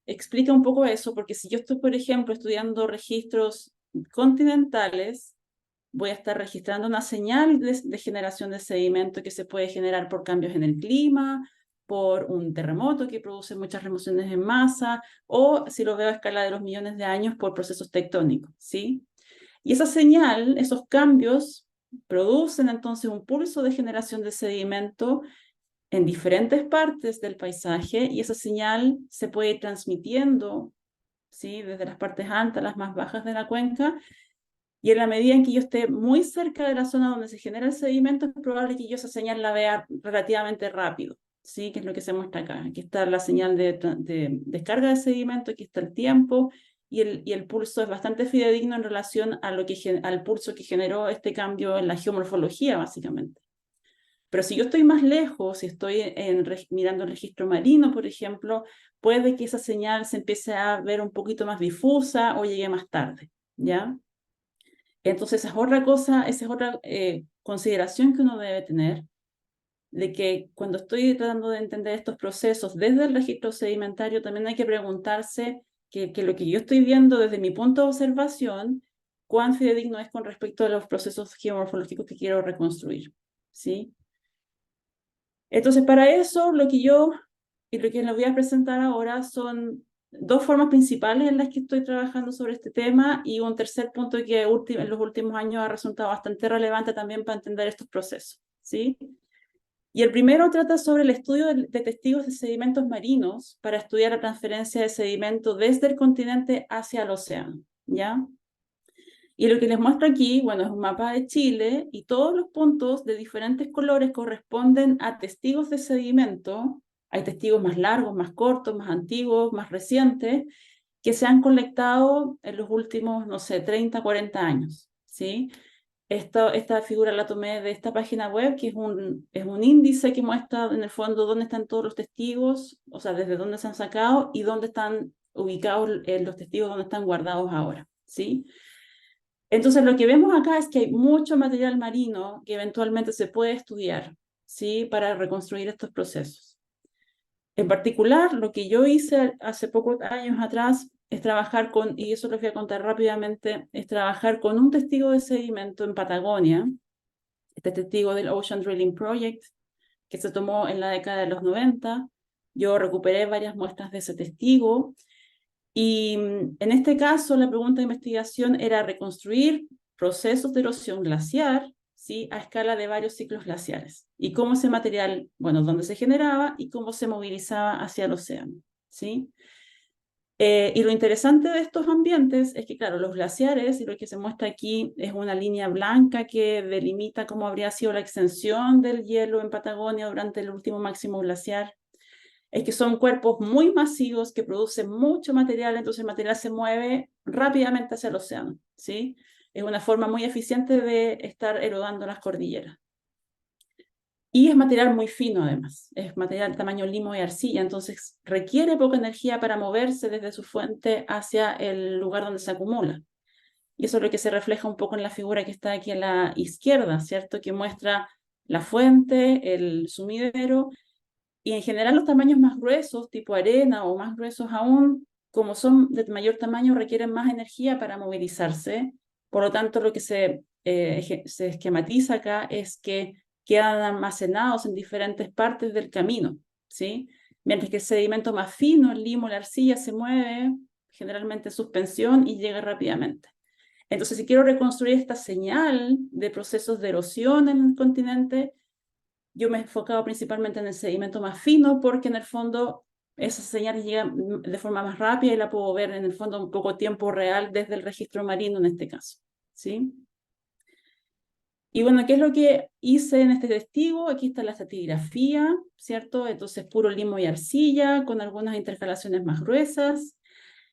explica un poco eso, porque si yo estoy, por ejemplo, estudiando registros continentales, voy a estar registrando una señal de generación de sedimento que se puede generar por cambios en el clima, por un terremoto que produce muchas remociones en masa, o si lo veo a escala de los millones de años, por procesos tectónicos, ¿sí? Y esa señal, esos cambios, producen entonces un pulso de generación de sedimento en diferentes partes del paisaje, y esa señal se puede ir transmitiendo, ¿sí? Desde las partes altas a las más bajas de la cuenca, y en la medida en que yo esté muy cerca de la zona donde se genera el sedimento, es probable que yo esa señal la vea relativamente rápido, ¿sí? Que es lo que se muestra acá. Aquí está la señal de descarga de sedimento, aquí está el tiempo, y el pulso es bastante fidedigno en relación a al pulso que generó este cambio en la geomorfología, básicamente. Pero si yo estoy más lejos, si estoy mirando el registro marino, por ejemplo, puede que esa señal se empiece a ver un poquito más difusa o llegue más tarde, ¿ya? Entonces, esa es otra cosa, esa es otra consideración que uno debe tener, de que cuando estoy tratando de entender estos procesos desde el registro sedimentario, también hay que preguntarse que lo que yo estoy viendo desde mi punto de observación, cuán fidedigno es con respecto a los procesos geomorfológicos que quiero reconstruir, ¿sí? Entonces, para eso, lo que les voy a presentar ahora son dos formas principales en las que estoy trabajando sobre este tema, y un tercer punto que en los últimos años ha resultado bastante relevante también para entender estos procesos, ¿sí? Y el primero trata sobre el estudio de testigos de sedimentos marinos para estudiar la transferencia de sedimento desde el continente hacia el océano, ¿ya? Y lo que les muestro aquí, bueno, es un mapa de Chile, y todos los puntos de diferentes colores corresponden a testigos de sedimento. Hay testigos más largos, más cortos, más antiguos, más recientes, que se han colectado en los últimos, no sé, 30, 40 años, ¿sí? Esta figura la tomé de esta página web, que es un índice que muestra en el fondo dónde están todos los testigos, o sea, desde dónde se han sacado y dónde están ubicados los testigos, dónde están guardados ahora, ¿sí? Entonces, lo que vemos acá es que hay mucho material marino que eventualmente se puede estudiar, ¿sí? Para reconstruir estos procesos. En particular, lo que yo hice hace pocos años atrás es trabajar con, y eso les voy a contar rápidamente, es trabajar con un testigo de sedimento en Patagonia, este testigo del Ocean Drilling Project, que se tomó en la década de los 90. Yo recuperé varias muestras de ese testigo, y en este caso la pregunta de investigación era reconstruir procesos de erosión glaciar, ¿sí? A escala de varios ciclos glaciares, y cómo ese material, bueno, dónde se generaba y cómo se movilizaba hacia el océano, ¿sí? Y lo interesante de estos ambientes es que, claro, los glaciares, y lo que se muestra aquí es una línea blanca que delimita cómo habría sido la extensión del hielo en Patagonia durante el último máximo glaciar, es que son cuerpos muy masivos que producen mucho material, entonces el material se mueve rápidamente hacia el océano, ¿sí? Es una forma muy eficiente de estar erodando las cordilleras. Y es material muy fino, además. Es material tamaño limo y arcilla, entonces requiere poca energía para moverse desde su fuente hacia el lugar donde se acumula. Y eso es lo que se refleja un poco en la figura que está aquí a la izquierda, ¿cierto? Que muestra la fuente, el sumidero, y en general los tamaños más gruesos, tipo arena, o más gruesos aún, como son de mayor tamaño, requieren más energía para movilizarse. Por lo tanto, lo que se esquematiza acá es que quedan almacenados en diferentes partes del camino, ¿sí? Mientras que el sedimento más fino, el limo, la arcilla, se mueve generalmente en suspensión y llega rápidamente. Entonces, si quiero reconstruir esta señal de procesos de erosión en el continente, yo me he enfocado principalmente en el sedimento más fino, porque en el fondo esa señal llega de forma más rápida y la puedo ver en el fondo un poco tiempo real desde el registro marino en este caso, ¿sí? Y bueno, ¿qué es lo que hice en este testigo? Aquí está la estratigrafía, ¿cierto? Entonces, puro limo y arcilla, con algunas intercalaciones más gruesas,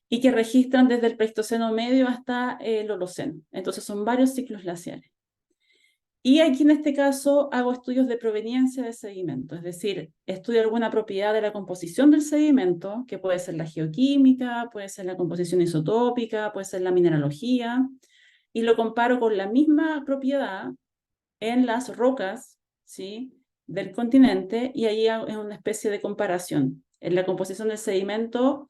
y que registran desde el Pleistoceno medio hasta el Holoceno. Entonces, son varios ciclos glaciares. Y aquí en este caso hago estudios de proveniencia de sedimento, es decir, estudio alguna propiedad de la composición del sedimento, que puede ser la geoquímica, puede ser la composición isotópica, puede ser la mineralogía, y lo comparo con la misma propiedad en las rocas, ¿sí?, del continente, y ahí es una especie de comparación. En la composición del sedimento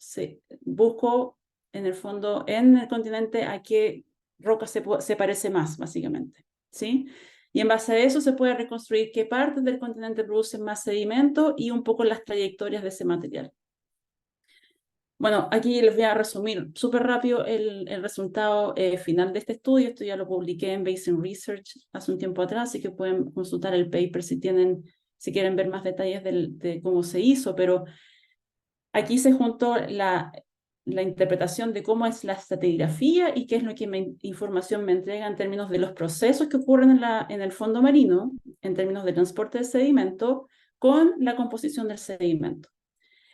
busco, en el fondo, en el continente, a qué roca se parece más, básicamente, ¿sí? Y en base a eso se puede reconstruir qué partes del continente producen más sedimento y un poco las trayectorias de ese material. Bueno, aquí les voy a resumir súper rápido el resultado final de este estudio. Esto ya lo publiqué en Basin Research hace un tiempo atrás, así que pueden consultar el paper si quieren ver más detalles de cómo se hizo, pero aquí se juntó la interpretación de cómo es la estratigrafía y qué es lo que información me entrega en términos de los procesos que ocurren en el fondo marino, en términos de transporte de sedimento, con la composición del sedimento.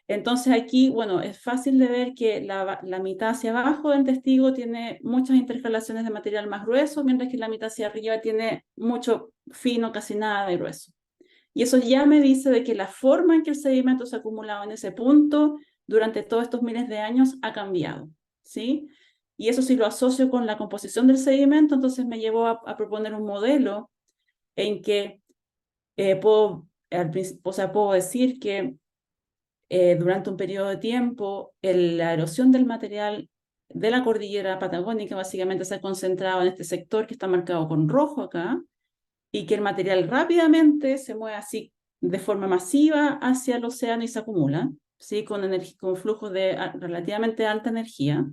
Entonces aquí, bueno, es fácil de ver que la mitad hacia abajo del testigo tiene muchas intercalaciones de material más grueso, mientras que la mitad hacia arriba tiene mucho fino, casi nada de grueso. Y eso ya me dice de que la forma en que el sedimento se ha acumulado en ese punto durante todos estos miles de años ha cambiado, ¿sí? Y eso si lo asocio con la composición del sedimento, entonces me llevó a proponer un modelo en que puedo decir que durante un periodo de tiempo, la erosión del material de la cordillera patagónica básicamente se ha concentrado en este sector que está marcado con rojo acá, y que el material rápidamente se mueve así de forma masiva hacia el océano y se acumula, ¿sí? con flujos de relativamente alta energía.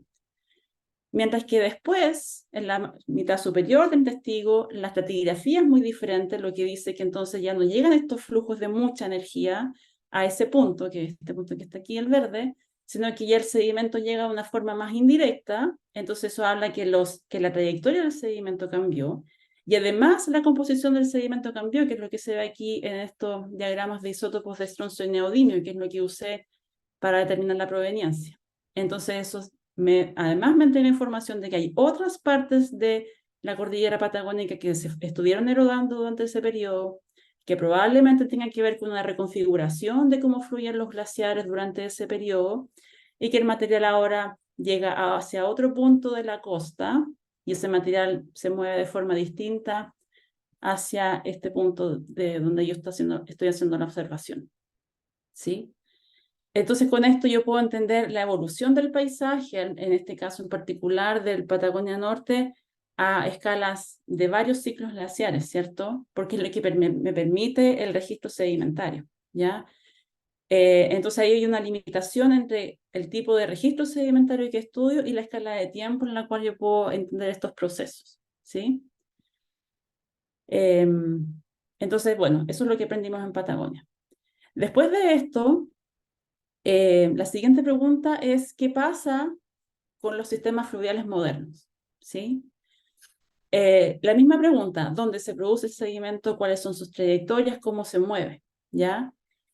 Mientras que después, en la mitad superior del testigo, la estratigrafía es muy diferente, lo que dice que entonces ya no llegan estos flujos de mucha energía a ese punto, que es este punto que está aquí, el verde, sino que ya el sedimento llega de una forma más indirecta, entonces eso habla que la trayectoria del sedimento cambió, y además la composición del sedimento cambió, que es lo que se ve aquí en estos diagramas de isótopos de estroncio y neodimio, que es lo que usé para determinar la proveniencia. Entonces eso además me entrega información de que hay otras partes de la cordillera patagónica que se estuvieron erodando durante ese periodo, que probablemente tengan que ver con una reconfiguración de cómo fluyen los glaciares durante ese periodo, y que el material ahora llega hacia otro punto de la costa, y ese material se mueve de forma distinta hacia este punto de donde yo estoy haciendo la observación. ¿Sí? Entonces, con esto yo puedo entender la evolución del paisaje, en este caso en particular del Patagonia Norte, a escalas de varios ciclos glaciares, ¿cierto? Porque es lo que me permite el registro sedimentario, ¿ya? Entonces ahí hay una limitación entre el tipo de registro sedimentario que estudio y la escala de tiempo en la cual yo puedo entender estos procesos, ¿sí? Entonces, bueno, eso es lo que aprendimos en Patagonia. Después de esto, la siguiente pregunta es, ¿qué pasa con los sistemas fluviales modernos? ¿Sí? La misma pregunta, ¿dónde se produce el sedimento? ¿Cuáles son sus trayectorias? ¿Cómo se mueve? ¿Ya?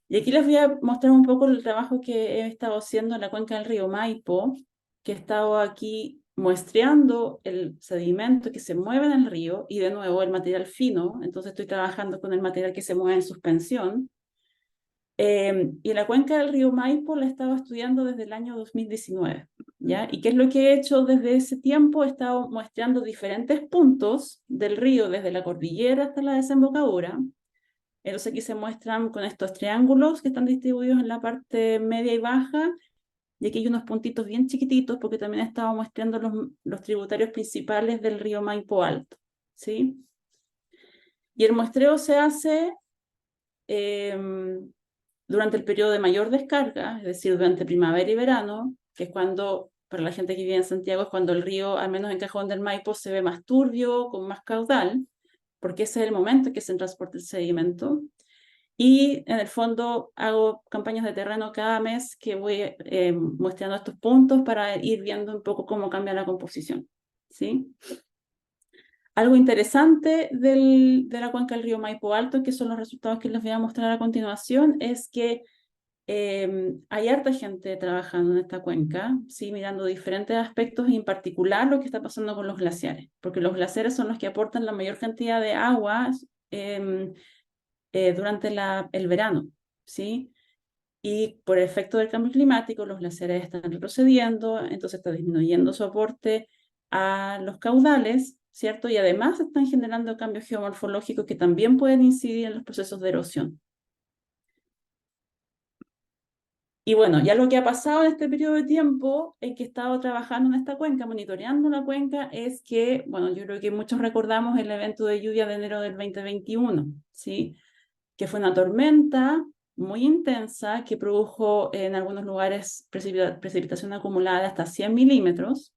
Y aquí les voy a mostrar un poco el trabajo que he estado haciendo en la cuenca del río Maipo, que he estado aquí muestreando el sedimento que se mueve en el río y de nuevo el material fino, entonces estoy trabajando con el material que se mueve en suspensión. Y la cuenca del río Maipo la he estado estudiando desde el año 2019, ¿ya? ¿Y qué es lo que he hecho desde ese tiempo? He estado muestreando diferentes puntos del río, desde la cordillera hasta la desembocadura. Entonces aquí se muestran con estos triángulos que están distribuidos en la parte media y baja, y aquí hay unos puntitos bien chiquititos porque también he estado muestreando los tributarios principales del río Maipo Alto, ¿sí? Y el muestreo se hace durante el periodo de mayor descarga, es decir, durante primavera y verano, que es cuando, para la gente que vive en Santiago, es cuando el río, al menos en Cajón del Maipo, se ve más turbio, con más caudal, porque ese es el momento en que se transporta el sedimento. Y en el fondo hago campañas de terreno cada mes que voy mostrando estos puntos para ir viendo un poco cómo cambia la composición, ¿sí? Algo interesante de la cuenca del río Maipo Alto, que son los resultados que les voy a mostrar a continuación, es que hay harta gente trabajando en esta cuenca, ¿sí? Mirando diferentes aspectos y en particular lo que está pasando con los glaciares, porque los glaciares son los que aportan la mayor cantidad de agua durante el verano, ¿sí? Y por efecto del cambio climático, los glaciares están retrocediendo, entonces está disminuyendo su aporte a los caudales, ¿cierto? Y además están generando cambios geomorfológicos que también pueden incidir en los procesos de erosión. Y bueno, ya lo que ha pasado en este periodo de tiempo en que he estado trabajando en esta cuenca, monitoreando la cuenca, es que, bueno, yo creo que muchos recordamos el evento de lluvia de enero del 2021, ¿sí? Que fue una tormenta muy intensa que produjo en algunos lugares precipitación acumulada de hasta 100 milímetros,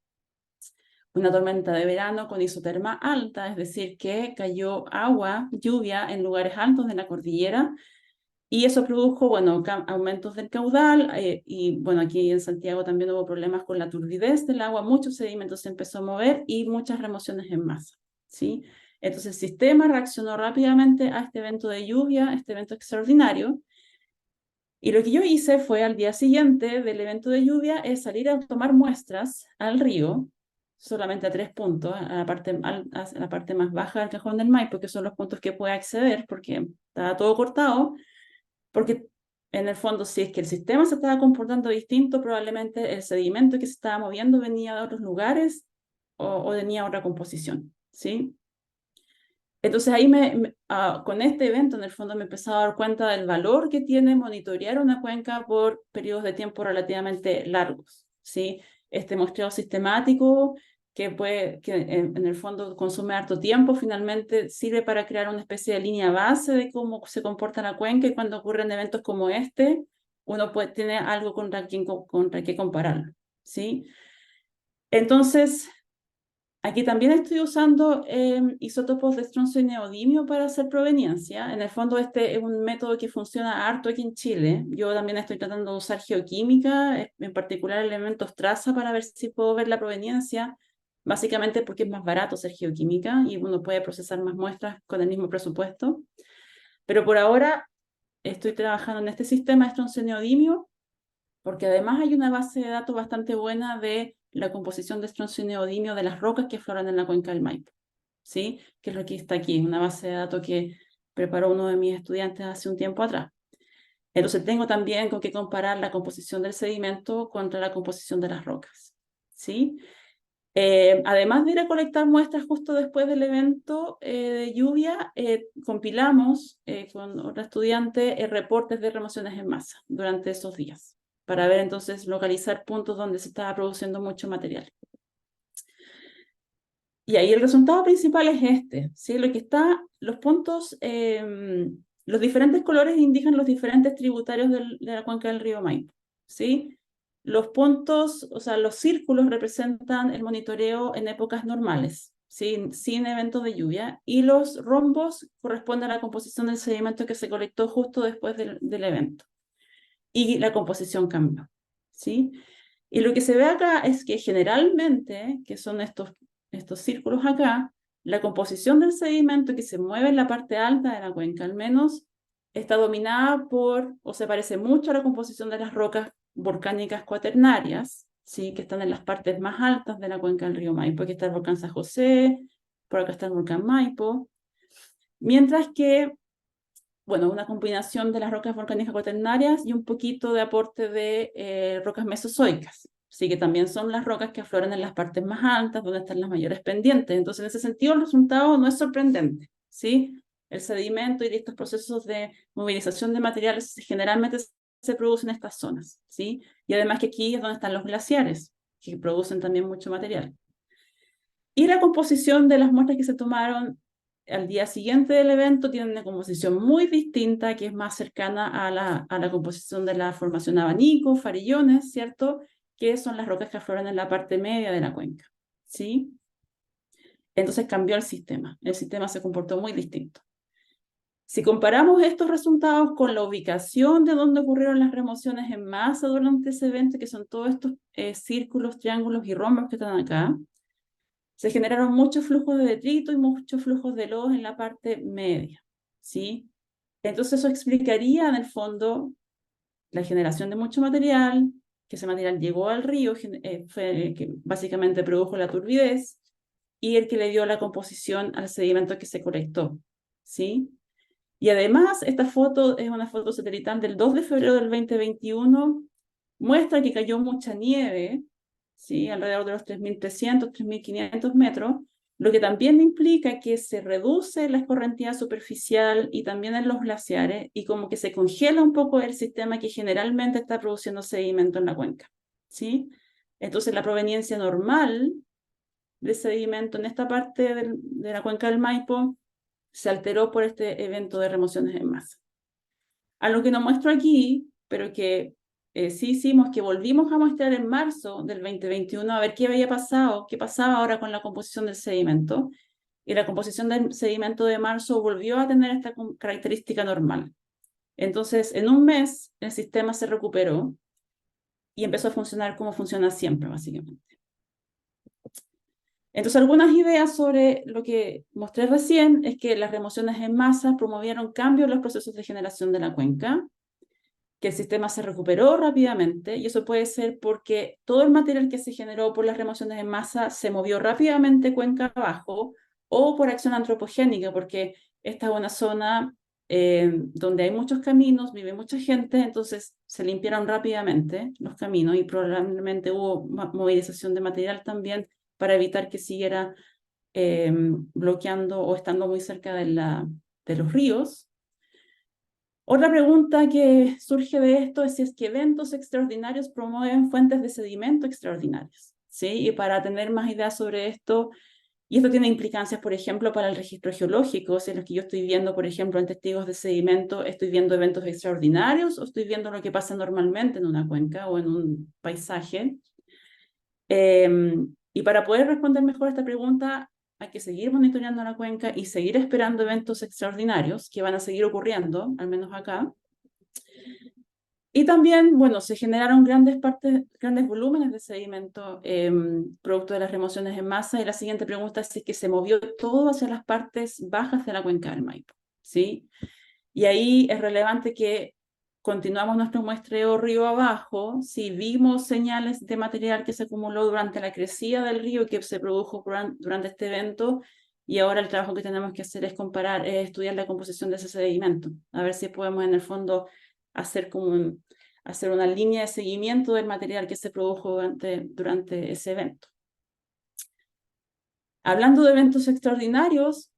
una tormenta de verano con isoterma alta, es decir, que cayó agua, lluvia en lugares altos de la cordillera, y eso produjo, bueno, aumentos del caudal, y bueno, aquí en Santiago también hubo problemas con la turbidez del agua, muchos sedimentos se empezó a mover y muchas remociones en masa, ¿sí? Entonces el sistema reaccionó rápidamente a este evento de lluvia, este evento extraordinario, y lo que yo hice fue al día siguiente del evento de lluvia es salir a tomar muestras al río, solamente a 3 puntos, a la parte más baja del Cajón del Maipo, que son los puntos que puede acceder porque estaba todo cortado, porque en el fondo si es que el sistema se estaba comportando distinto, probablemente el sedimento que se estaba moviendo venía de otros lugares o tenía otra composición, ¿sí? Entonces ahí con este evento en el fondo me empecé a dar cuenta del valor que tiene monitorear una cuenca por periodos de tiempo relativamente largos, ¿sí? Este muestreo sistemático que en el fondo consume harto tiempo, finalmente sirve para crear una especie de línea base de cómo se comporta la cuenca, y cuando ocurren eventos como este, uno tiene algo contra qué compararlo, ¿sí? Entonces, aquí también estoy usando isótopos de estroncio y neodimio para hacer proveniencia. En el fondo este es un método que funciona harto aquí en Chile. Yo también estoy tratando de usar geoquímica, en particular elementos traza, para ver si puedo ver la proveniencia, básicamente porque es más barato hacer geoquímica y uno puede procesar más muestras con el mismo presupuesto. Pero por ahora estoy trabajando en este sistema de estroncio y neodimio, porque además hay una base de datos bastante buena de la composición de estroncio y neodimio de las rocas que afloran en la cuenca del Maipo, ¿sí? Que es lo que está aquí, una base de datos que preparó uno de mis estudiantes hace un tiempo atrás. Entonces tengo también con qué comparar la composición del sedimento contra la composición de las rocas, ¿sí? Además de ir a colectar muestras justo después del evento de lluvia, compilamos con otra estudiante reportes de remociones en masa durante esos días, para ver entonces localizar puntos donde se estaba produciendo mucho material. Y ahí el resultado principal es este, ¿sí? Lo que está, los puntos, los diferentes colores indican los diferentes tributarios de la cuenca del río Maipo, ¿sí? Los puntos, o sea, los círculos representan el monitoreo en épocas normales, ¿sí? Sin eventos de lluvia, y los rombos corresponden a la composición del sedimento que se colectó justo después del evento. Y la composición cambió, ¿sí? Y lo que se ve acá es que generalmente, que son estos círculos acá, la composición del sedimento que se mueve en la parte alta de la cuenca, al menos, está dominada por, o se parece mucho a la composición de las rocas volcánicas cuaternarias, ¿sí? Que están en las partes más altas de la cuenca del río Maipo. Aquí está el volcán San José, por acá está el volcán Maipo. Mientras que, bueno, una combinación de las rocas volcánicas cuaternarias y un poquito de aporte de rocas mesozoicas. Sí, que también son las rocas que afloran en las partes más altas, donde están las mayores pendientes. Entonces, en ese sentido, el resultado no es sorprendente, ¿sí? El sedimento y estos procesos de movilización de materiales generalmente se producen en estas zonas, ¿sí? Y además que aquí es donde están los glaciares, que producen también mucho material. Y la composición de las muestras que se tomaron al día siguiente del evento tiene una composición muy distinta, que es más cercana a la composición de la formación abanico, farillones, ¿cierto? Que son las rocas que afloran en la parte media de la cuenca, ¿sí? Entonces cambió el sistema se comportó muy distinto. Si comparamos estos resultados con la ubicación de donde ocurrieron las remociones en masa durante ese evento, que son todos estos círculos, triángulos y rombos que están acá, se generaron muchos flujos de detrito y muchos flujos de lodos en la parte media, ¿sí? Entonces eso explicaría en el fondo la generación de mucho material, que ese material llegó al río, fue el que básicamente produjo la turbidez, y el que le dio la composición al sedimento que se colectó, ¿sí? Y además, esta foto es una foto satelital del 2 de febrero del 2021, muestra que cayó mucha nieve, ¿sí? Alrededor de los 3.300, 3.500 metros, lo que también implica que se reduce la escorrentía superficial y también en los glaciares, y como que se congela un poco el sistema que generalmente está produciendo sedimento en la cuenca, ¿sí? Entonces la proveniencia normal de sedimento en esta parte de la cuenca del Maipo se alteró por este evento de remociones en masa. A lo que no muestro aquí, pero que sí hicimos, que volvimos a mostrar en marzo del 2021 a ver qué había pasado, qué pasaba ahora con la composición del sedimento, y la composición del sedimento de marzo volvió a tener esta característica normal. Entonces, en un mes, el sistema se recuperó y empezó a funcionar como funciona siempre, básicamente. Entonces, algunas ideas sobre lo que mostré recién es que las remociones en masa promovieron cambios en los procesos de generación de la cuenca, que el sistema se recuperó rápidamente, y eso puede ser porque todo el material que se generó por las remociones en masa se movió rápidamente cuenca abajo, o por acción antropogénica, porque esta es una zona donde hay muchos caminos, vive mucha gente, entonces se limpiaron rápidamente los caminos y probablemente hubo movilización de material también para evitar que siguiera bloqueando o estando muy cerca de los ríos. Otra pregunta que surge de esto es si es que eventos extraordinarios promueven fuentes de sedimento extraordinarias, ¿sí? Y para tener más ideas sobre esto, y esto tiene implicancias, por ejemplo, para el registro geológico, si es lo que yo estoy viendo, por ejemplo, en testigos de sedimento, ¿estoy viendo eventos extraordinarios o estoy viendo lo que pasa normalmente en una cuenca o en un paisaje? Y para poder responder mejor a esta pregunta, hay que seguir monitoreando la cuenca y seguir esperando eventos extraordinarios que van a seguir ocurriendo, al menos acá. Y también, bueno, se generaron grandes volúmenes de sedimento producto de las remociones en masa, y la siguiente pregunta es si es que se movió todo hacia las partes bajas de la cuenca del Maipo, ¿sí? Y ahí es relevante que continuamos nuestro muestreo río abajo, si vimos señales de material que se acumuló durante la crecida del río que se produjo durante este evento, y ahora el trabajo que tenemos que hacer es comparar, estudiar la composición de ese sedimento, a ver si podemos en el fondo hacer una línea de seguimiento del material que se produjo durante ese evento. Hablando de eventos extraordinarios,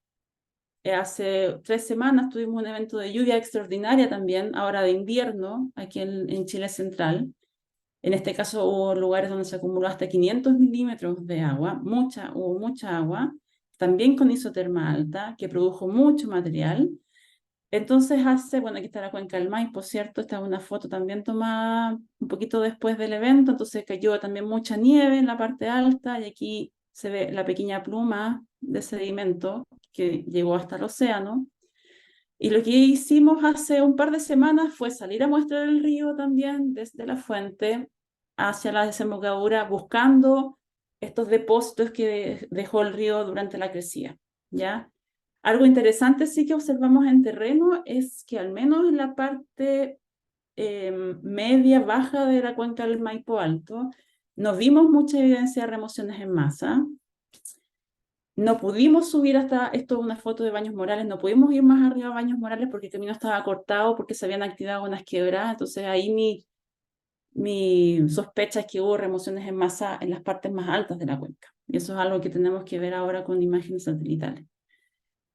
hace 3 semanas tuvimos un evento de lluvia extraordinaria también, ahora de invierno, aquí en Chile Central. En este caso hubo lugares donde se acumuló hasta 500 milímetros de agua, hubo mucha agua, también con isoterma alta, que produjo mucho material. Entonces bueno, aquí está la cuenca del Maipo, ¿cierto? Esta es una foto también tomada un poquito después del evento, entonces cayó también mucha nieve en la parte alta, y aquí se ve la pequeña pluma de sedimento que llegó hasta el océano. Y lo que hicimos hace un par de semanas fue salir a muestrar el río también desde la fuente hacia la desembocadura, buscando estos depósitos que dejó el río durante la crecida, ¿ya? Algo interesante sí que observamos en terreno es que al menos en la parte media, baja de la cuenca del Maipo Alto, no vimos mucha evidencia de remociones en masa. No pudimos subir hasta, esto es una foto de Baños Morales, no pudimos ir más arriba a Baños Morales porque el camino estaba cortado, porque se habían activado unas quebradas, entonces ahí mi sospecha es que hubo remociones en masa en las partes más altas de la cuenca. Y eso es algo que tenemos que ver ahora con imágenes satelitales.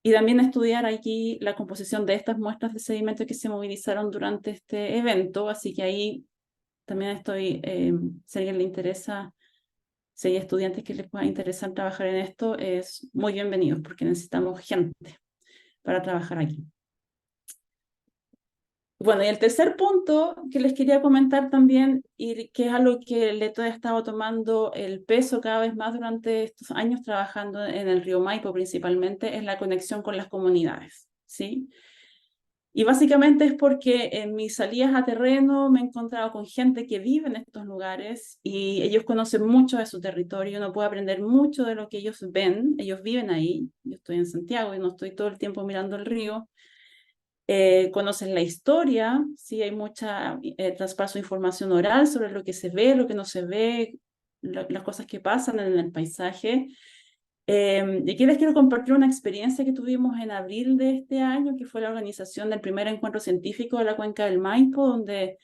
Y también estudiar aquí la composición de estas muestras de sedimento que se movilizaron durante este evento, así que ahí también estoy, si a alguien le interesa, si hay estudiantes que les pueda interesar trabajar en esto, es muy bienvenido, porque necesitamos gente para trabajar aquí. Bueno, y el tercer punto que les quería comentar también, y que es algo que le he estado tomando el peso cada vez más durante estos años trabajando en el río Maipo principalmente, es la conexión con las comunidades, ¿sí? Y básicamente es porque en mis salidas a terreno me he encontrado con gente que vive en estos lugares y ellos conocen mucho de su territorio, uno puede aprender mucho de lo que ellos ven, ellos viven ahí, yo estoy en Santiago y no estoy todo el tiempo mirando el río. Conocen la historia, sí, hay mucha traspaso de información oral sobre lo que se ve, lo que no se ve, las cosas que pasan en el paisaje. Y aquí les quiero compartir una experiencia que tuvimos en abril de este año, que fue la organización del primer encuentro científico de la cuenca del Maipo, donde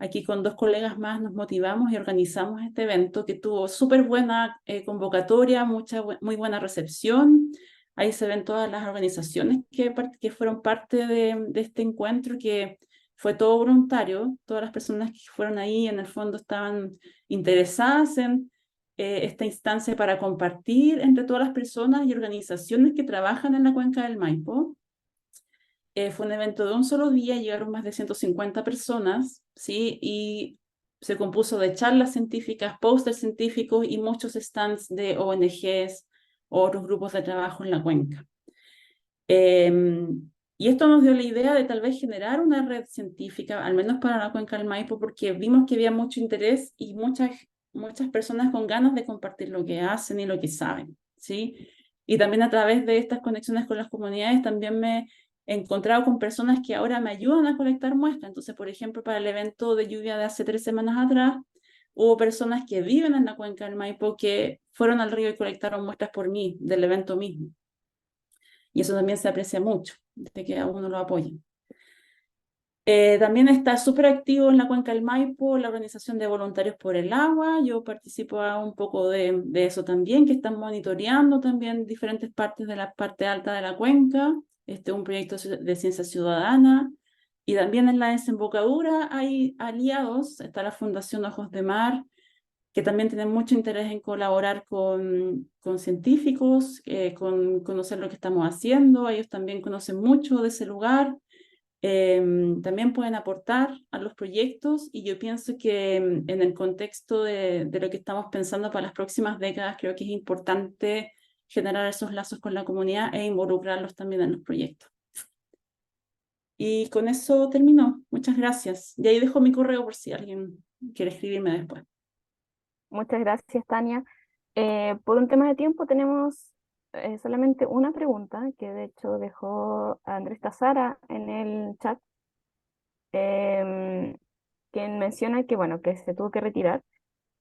Aquí con 2 colegas más nos motivamos y organizamos este evento que tuvo súper buena convocatoria, muy buena recepción. Ahí se ven todas las organizaciones que fueron parte de este encuentro, que fue todo voluntario. Todas las personas que fueron ahí en el fondo estaban interesadas en esta instancia para compartir entre todas las personas y organizaciones que trabajan en la cuenca del Maipo. Fue un evento de un solo día, llegaron más de 150 personas, ¿sí? Y se compuso de charlas científicas, pósters científicos y muchos stands de ONGs o otros grupos de trabajo en la cuenca. Y esto nos dio la idea de tal vez generar una red científica, al menos para la cuenca del Maipo, porque vimos que había mucho interés y muchas personas con ganas de compartir lo que hacen y lo que saben, ¿sí? Y también a través de estas conexiones con las comunidades también me he encontrado con personas que ahora me ayudan a colectar muestras. Entonces, por ejemplo, para el evento de lluvia de hace 3 semanas atrás, hubo personas que viven en la cuenca del Maipo que fueron al río y colectaron muestras por mí, del evento mismo. Y eso también se aprecia mucho, de que a uno lo apoyen. También está súper activo en la cuenca del Maipo la organización de voluntarios por el agua. Yo participo un poco de eso también, que están monitoreando también diferentes partes de la parte alta de la cuenca. Este es un proyecto de ciencia ciudadana. Y también en la desembocadura hay aliados. Está la Fundación Ojos de Mar, que también tienen mucho interés en colaborar con científicos, con conocer lo que estamos haciendo. Ellos también conocen mucho de ese lugar. También pueden aportar a los proyectos, y yo pienso que en el contexto de lo que estamos pensando para las próximas décadas, creo que es importante generar esos lazos con la comunidad e involucrarlos también en los proyectos. Y con eso termino. Muchas gracias. Y ahí dejo mi correo por si alguien quiere escribirme después. Muchas gracias, Tania. Por un tema de tiempo tenemos solamente una pregunta que de hecho dejó Andrés Tazara en el chat, em, quien menciona que, bueno, que se tuvo que retirar.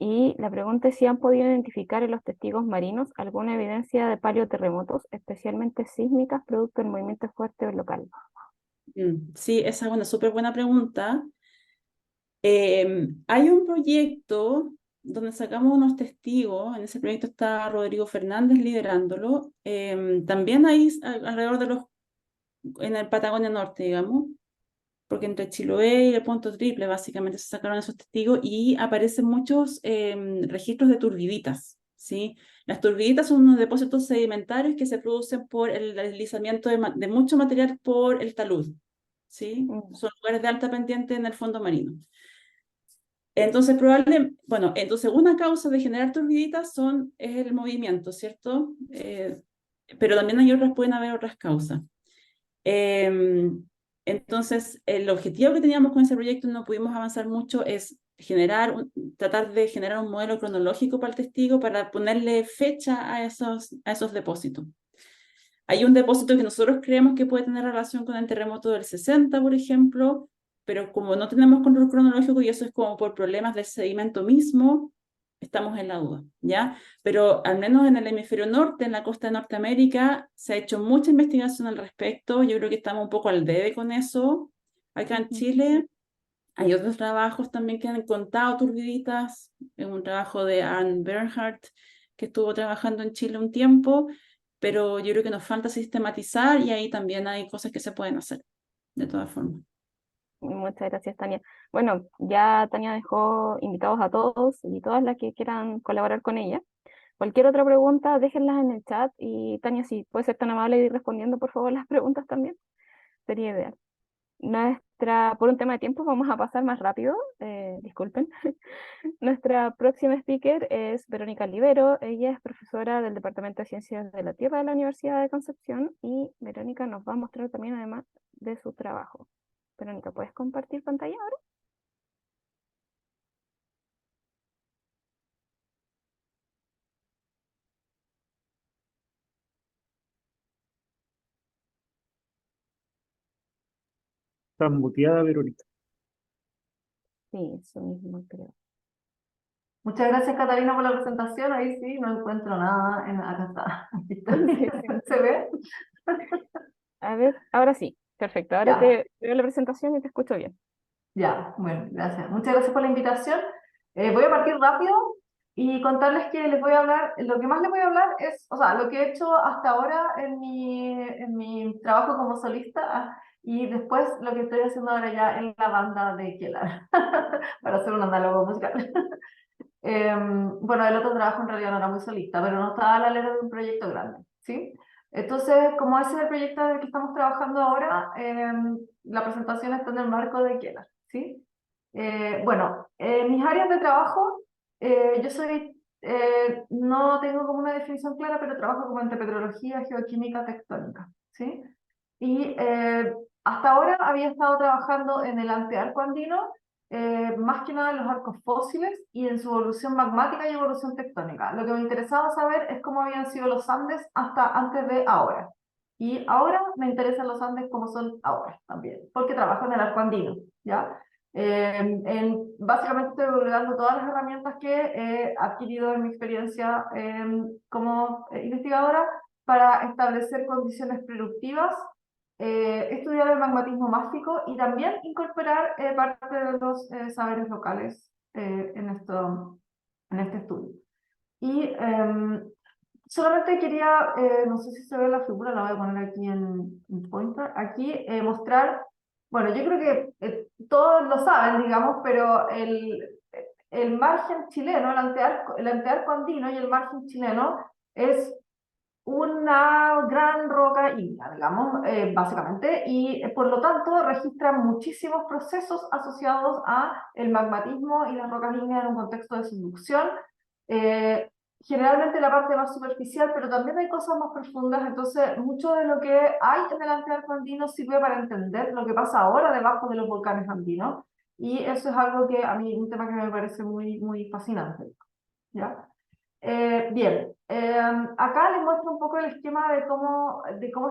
Y la pregunta es si han podido identificar en los testigos marinos alguna evidencia de paleoterremotos, especialmente sísmicas, producto del movimiento fuerte local. Sí, esa es una súper buena pregunta. Hay un proyecto donde sacamos unos testigos. En ese proyecto está Rodrigo Fernández liderándolo. También hay alrededor en el Patagonia Norte, digamos, porque entre Chiloé y el Punto Triple básicamente se sacaron esos testigos, y aparecen muchos registros de turbiditas, ¿sí? Las turbiditas son unos depósitos sedimentarios que se producen por el deslizamiento de mucho material por el talud, ¿sí? Son lugares de alta pendiente en el fondo marino. Entonces, entonces una causa de generar turbiditas es el movimiento, ¿cierto? Pero también pueden haber otras causas. Entonces, el objetivo que teníamos con ese proyecto, no pudimos avanzar mucho, es tratar de generar un modelo cronológico para el testigo para ponerle fecha a esos depósitos. Hay un depósito que nosotros creemos que puede tener relación con el terremoto del 60, por ejemplo, pero como no tenemos control cronológico y eso es como por problemas del sedimento mismo, estamos en la duda, ¿ya? Pero al menos en el hemisferio norte, en la costa de Norteamérica, se ha hecho mucha investigación al respecto. Yo creo que estamos un poco al debe con eso. Acá en Chile hay otros trabajos también que han contado turbiditas. Es un trabajo de Anne Bernhardt, que estuvo trabajando en Chile un tiempo, pero yo creo que nos falta sistematizar, y ahí también hay cosas que se pueden hacer, de todas formas. Muchas gracias, Tania. Bueno, ya Tania dejó invitados a todos y todas las que quieran colaborar con ella. Cualquier otra pregunta, déjenlas en el chat, y Tania, si puede ser tan amable de ir respondiendo, por favor, las preguntas también, sería ideal. Por un tema de tiempo, vamos a pasar más rápido, disculpen. Nuestra próxima speaker es Verónica Libero. Ella es profesora del Departamento de Ciencias de la Tierra de la Universidad de Concepción, y Verónica nos va a mostrar también además de su trabajo. Verónica, ¿puedes compartir pantalla ahora? Está muteada, Verónica. Sí, eso mismo creo. Muchas gracias, Catalina, por la presentación. Ahí sí, no encuentro nada. Acá está. Aquí está. ¿Se ve? A ver, ahora sí, perfecto. Ahora Ya. te veo la presentación y te escucho bien. Ya, bueno, gracias. Muchas gracias por la invitación. Voy a partir rápido y contarles que les voy a hablar, lo que más les voy a hablar es, o sea, lo que he hecho hasta ahora en mi trabajo como solista y después lo que estoy haciendo ahora ya en la banda de Kelar, para hacer un análogo musical. Bueno, el otro trabajo en realidad no era muy solista, pero no estaba a la alera de un proyecto grande, ¿sí? Entonces, como ese es el proyecto en el que estamos trabajando ahora, la presentación está en el marco de Kelar, ¿sí? Bueno, mis áreas de trabajo, yo soy, no tengo como una definición clara, pero trabajo como entre petrología, geoquímica, tectónica, ¿sí? Y hasta ahora había estado trabajando en el antearco andino, más que nada en los arcos fósiles y en su evolución magmática y evolución tectónica. Lo que me interesaba saber es cómo habían sido los Andes hasta antes de ahora. Y ahora me interesan los Andes como son ahora también, porque trabajo en el arco andino, ¿ya? Básicamente estoy divulgando todas las herramientas que he adquirido en mi experiencia como investigadora para establecer condiciones productivas, estudiar el magmatismo máfico y también incorporar parte de los saberes locales en este estudio. Y solamente quería, no sé si se ve la figura, la voy a poner aquí en pointer, aquí mostrar, bueno, yo creo que todos lo saben, digamos, pero el margen chileno, el antearco andino y el margen chileno es una gran roca ígnea, digamos, básicamente, y por lo tanto registra muchísimos procesos asociados a el magmatismo y las rocas ígneas en un contexto de subducción, generalmente la parte más superficial, pero también hay cosas más profundas, entonces mucho de lo que hay en el antearco andino sirve para entender lo que pasa ahora debajo de los volcanes andinos, y eso es algo que a mí, un tema que me parece muy, muy fascinante, ¿ya? Bien, acá les muestro un poco el esquema de cómo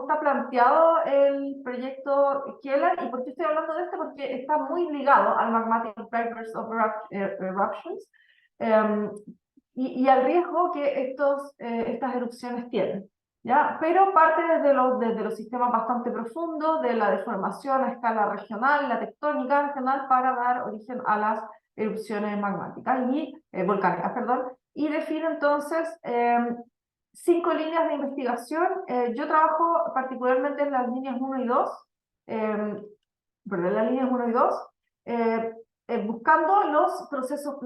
está planteado el proyecto Kelar. ¿Y por qué estoy hablando de este? Porque está muy ligado al Magmatic Drivers of Eruptions y al riesgo que estas erupciones tienen, ¿ya? Pero parte desde los sistemas bastante profundos, de la deformación a escala regional, la tectónica regional, para dar origen a las erupciones magmáticas y volcánicas, perdón, y define entonces 5 líneas de investigación. Yo trabajo particularmente en las líneas 1 y 2, perdón, las líneas 1 y 2, buscando los procesos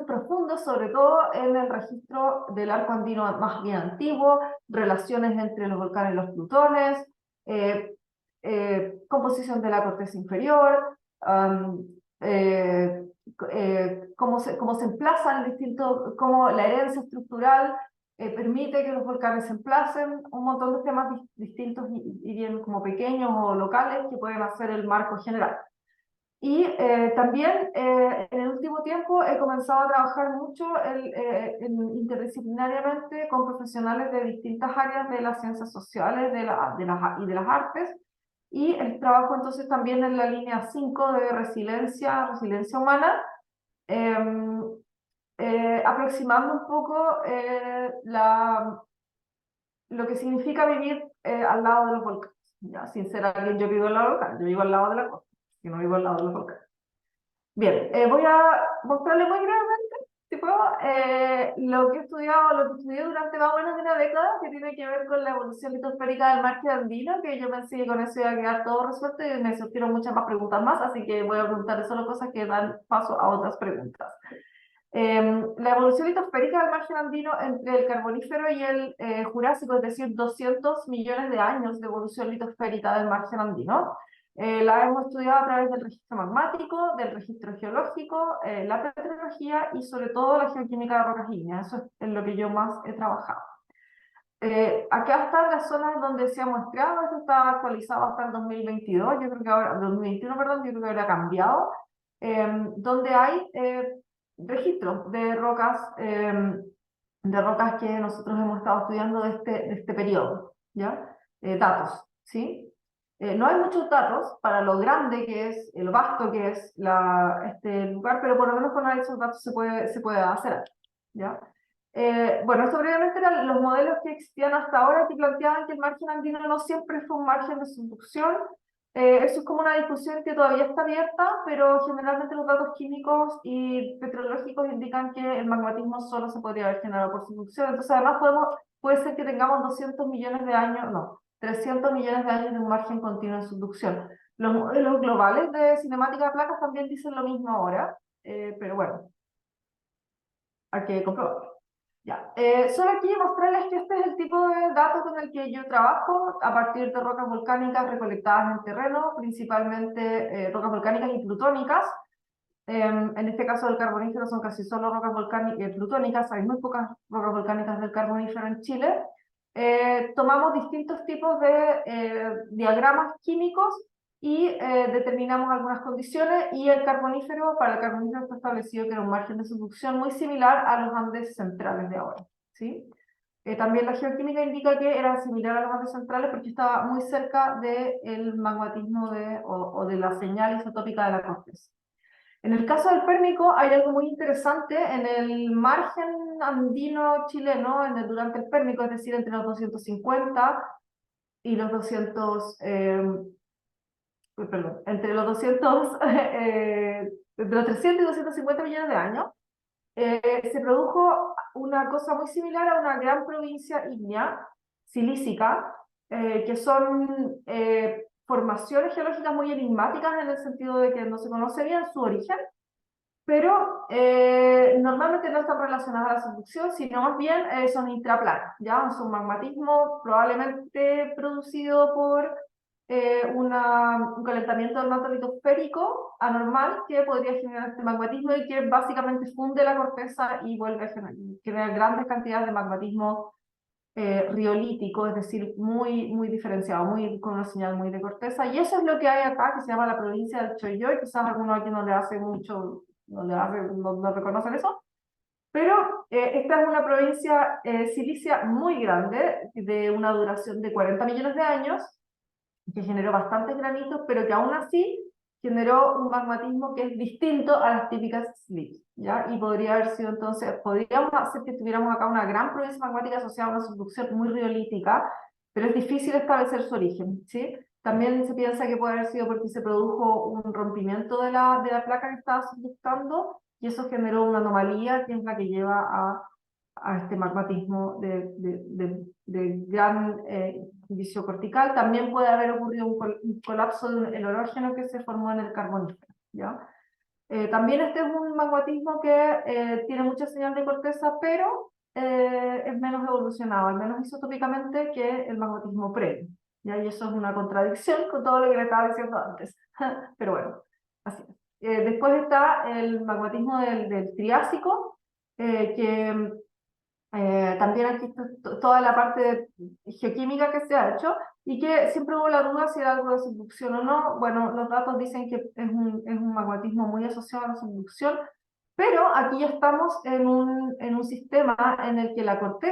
profundos, sobre todo en el registro del arco andino más bien antiguo, relaciones entre los volcanes y los plutones, composición de la corteza inferior, cómo se emplazan distintos, cómo la herencia estructural permite que los volcanes se emplacen, un montón de temas distintos y bien como pequeños o locales que pueden hacer el marco general. Y también en el último tiempo he comenzado a trabajar mucho interdisciplinariamente con profesionales de distintas áreas de las ciencias sociales y de las artes, y trabajo entonces también en la línea 5 de resiliencia humana, aproximando un poco lo que significa vivir al lado de los volcanes. Ya, sin ser alguien, yo vivo al lado del volcán, yo vivo al lado de la costa, yo no vivo al lado de los volcanes. Bien, voy a mostrarle muy brevemente, si puedo, lo que he estudiado, lo que estudié durante más o menos una década, que tiene que ver con la evolución litosférica del margen andino, que yo pensé que con eso iba a quedar todo resuelto y me surgieron muchas más preguntas más, así que voy a preguntarle solo cosas que dan paso a otras preguntas. La evolución litosférica del margen andino entre el Carbonífero y el Jurásico, es decir, 200 millones de años de evolución litosférica del margen andino. La hemos estudiado a través del registro magmático, del registro geológico, la petrología y sobre todo la geoquímica de rocas ígneas. Eso es en lo que yo más he trabajado. Acá están las zonas donde se ha muestrado, esto está actualizado hasta el 2022, yo creo que ahora, 2021, perdón, yo creo que habrá cambiado, donde hay registros de rocas que nosotros hemos estado estudiando de este periodo, ¿ya? Datos, ¿sí? No hay muchos datos para lo grande que es, lo vasto que es este lugar, pero por lo menos con esos datos se puede hacer, ¿ya? Bueno, esto brevemente eran los modelos que existían hasta ahora, que planteaban que el margen andino no siempre fue un margen de subducción, Eso es como una discusión que todavía está abierta, pero generalmente los datos químicos y petrológicos indican que el magmatismo solo se podría haber generado por subducción. Entonces, además, puede ser que tengamos 200 millones de años, no, 300 millones de años de un margen continuo en subducción. Los modelos globales de cinemática de placas también dicen lo mismo ahora, pero bueno, hay que comprobarlo. Ya. Solo aquí mostrarles que este es el tipo de datos con el que yo trabajo a partir de rocas volcánicas recolectadas en terreno, principalmente rocas volcánicas y plutónicas. En este caso del carbonífero son casi solo rocas volcánicas plutónicas, hay muy pocas rocas volcánicas del carbonífero en Chile. Tomamos distintos tipos de diagramas químicos y determinamos algunas condiciones, y para el carbonífero está establecido que era un margen de subducción muy similar a los Andes centrales de ahora, ¿sí? También la geoquímica indica que era similar a los Andes centrales porque estaba muy cerca del magmatismo o de la señal isotópica de la corteza. En el caso del Pérmico hay algo muy interesante en el margen andino chileno, durante el Pérmico, es decir, entre los 250 y los 200, perdón, entre los 200, entre los 300 y 250 millones de años, se produjo una cosa muy similar a una gran provincia ígnea, silícica, que son formaciones geológicas muy enigmáticas en el sentido de que no se conoce bien su origen, pero normalmente no están relacionadas a la subducción, sino más bien son intraplanas, ¿ya? Son magmatismo probablemente producido por un calentamiento del manto litosférico anormal que podría generar este magmatismo y que básicamente funde la corteza y vuelve a generar grandes cantidades de magmatismo riolítico, es decir, muy diferenciado, con una señal muy de corteza. Y eso es lo que hay acá, que se llama la provincia del Choilló, quizás a algunos aquí no le hace mucho, no reconocen eso, pero esta es una provincia silicia muy grande, de una duración de 40 millones de años, que generó bastantes granitos, pero que aún así generó un magmatismo que es distinto a las típicas slips, ¿ya? Y podría haber sido entonces, podríamos hacer que tuviéramos acá una gran provincia magmática asociada a una subducción muy riolítica, pero es difícil establecer su origen, ¿sí? También se piensa que puede haber sido porque se produjo un rompimiento de la placa que estaba subductando, y eso generó una anomalía que es la que lleva a este magmatismo de gran vicio cortical. También puede haber ocurrido un colapso del orógeno que se formó en el carbonífero, ¿ya? También este es un magmatismo que tiene mucha señal de corteza, pero es menos evolucionado, al menos isotópicamente, que el magmatismo previo, ¿ya? Y eso es una contradicción con todo lo que le estaba diciendo antes. Pero bueno, así es. Después está el magmatismo del Triásico, que también aquí está toda la parte geoquímica que se ha hecho, y que siempre hubo la duda si era algo de subducción o no. Bueno, los datos dicen que es un magmatismo muy asociado a la subducción, pero aquí ya estamos en un sistema en el que el aporte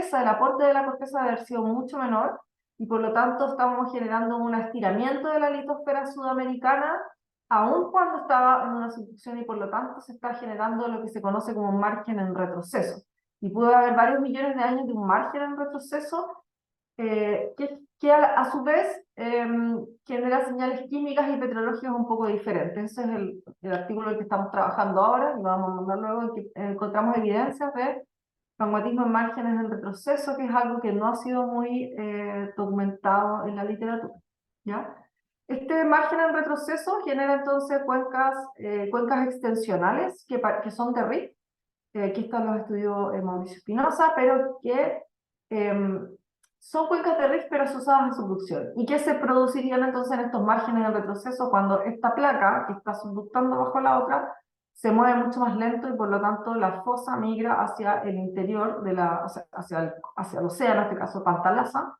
de la corteza debe haber sido mucho menor, y por lo tanto estamos generando un estiramiento de la litosfera sudamericana, aun cuando estaba en una subducción, y por lo tanto se está generando lo que se conoce como un margen en retroceso. Y puede haber varios millones de años de un margen en retroceso que a su vez genera señales químicas y petrológicas un poco diferentes. Ese es el artículo en el que estamos trabajando ahora, y lo vamos a mandar luego, en que encontramos evidencias de magmatismo en márgenes en retroceso, que es algo que no ha sido muy documentado en la literatura, ¿ya? Este margen en retroceso genera entonces cuencas extensionales que son de Rift. Aquí están los estudios de Mauricio Espinosa, pero que son cuencas de rift pero asociadas a subducción, y que se producirían entonces en estos márgenes de retroceso cuando esta placa que está subductando bajo la otra se mueve mucho más lento, y por lo tanto la fosa migra hacia el interior hacia el océano, en este caso Pantalaza,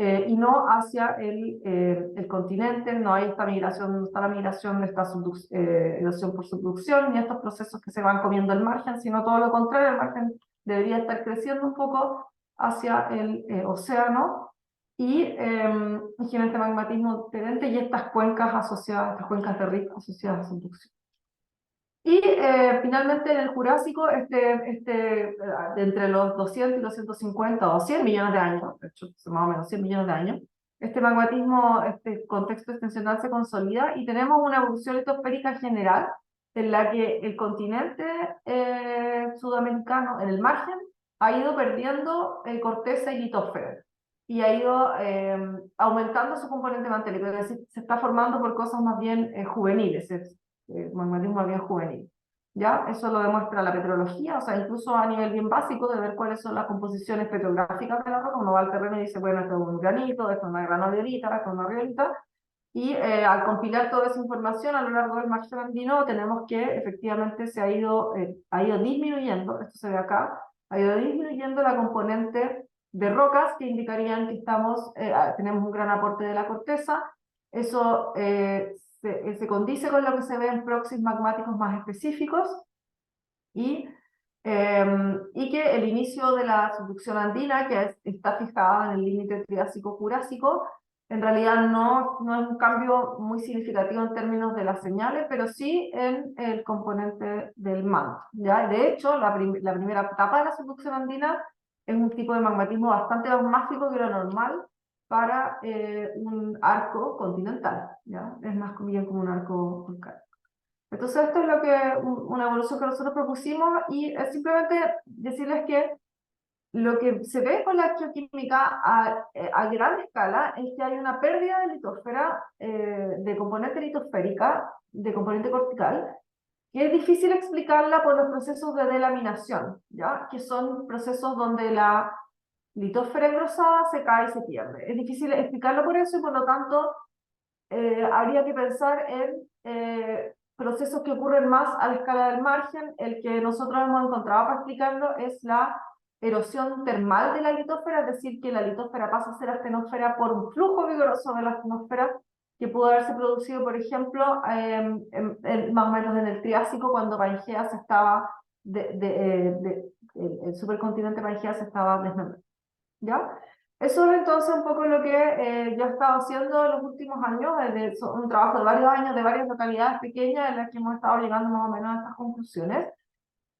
y no hacia el continente. No hay esta migración, no está la migración de esta erosión por subducción, ni estos procesos que se van comiendo el margen, sino todo lo contrario. El margen debería estar creciendo un poco hacia el océano, y genera este magmatismo diferente y estas cuencas de rift asociadas a subducción. Y finalmente en el Jurásico, de entre los 200 y los 150 o 100 millones de años, de hecho más o menos 100 millones de años, este magmatismo, este contexto extensional se consolida y tenemos una evolución litosférica general en la que el continente sudamericano, en el margen, ha ido perdiendo corteza y litósfera y ha ido aumentando su componente mantélico, es decir, se está formando por cosas más bien juveniles, magmatismo más bien juvenil. ¿Ya? Eso lo demuestra la petrología, o sea, incluso a nivel bien básico de ver cuáles son las composiciones petrográficas de la roca, uno va al terreno y dice, bueno, esto es un granito, esto es una granodiorita, esto es una riolita, y al compilar toda esa información a lo largo del margen andino tenemos que efectivamente ha ido disminuyendo, esto se ve acá, ha ido disminuyendo la componente de rocas que indicarían que tenemos un gran aporte de la corteza, eso se condice con lo que se ve en proxies magmáticos más específicos y que el inicio de la subducción andina, que está fijada en el límite Triásico-Jurásico, en realidad no es un cambio muy significativo en términos de las señales, pero sí en el componente del manto, ¿ya? De hecho, la primera etapa de la subducción andina es un tipo de magmatismo bastante más mágico que lo normal, para un arco continental, ¿ya? Es más bien como un arco volcánico. Entonces esto es una evolución que nosotros propusimos y es simplemente decirles que lo que se ve con la geoquímica a gran escala es que hay una pérdida de litósfera, de componente litosférica, de componente cortical, que es difícil explicarla por los procesos de delaminación, ¿ya? Que son procesos donde la litósfera engrosada se cae y se pierde. Es difícil explicarlo por eso y por lo tanto habría que pensar en procesos que ocurren más a la escala del margen. El que nosotros hemos encontrado para explicarlo es la erosión termal de la litósfera, es decir, que la litósfera pasa a ser astenosfera por un flujo vigoroso de la astenosfera que pudo haberse producido, por ejemplo, más o menos en el Triásico, cuando Pangea se estaba, el supercontinente Pangea se estaba desmembrando. ¿Ya? Eso es entonces un poco lo que yo he estado haciendo en los últimos años, un trabajo de varios años, de varias localidades pequeñas en las que hemos estado llegando más o menos a estas conclusiones.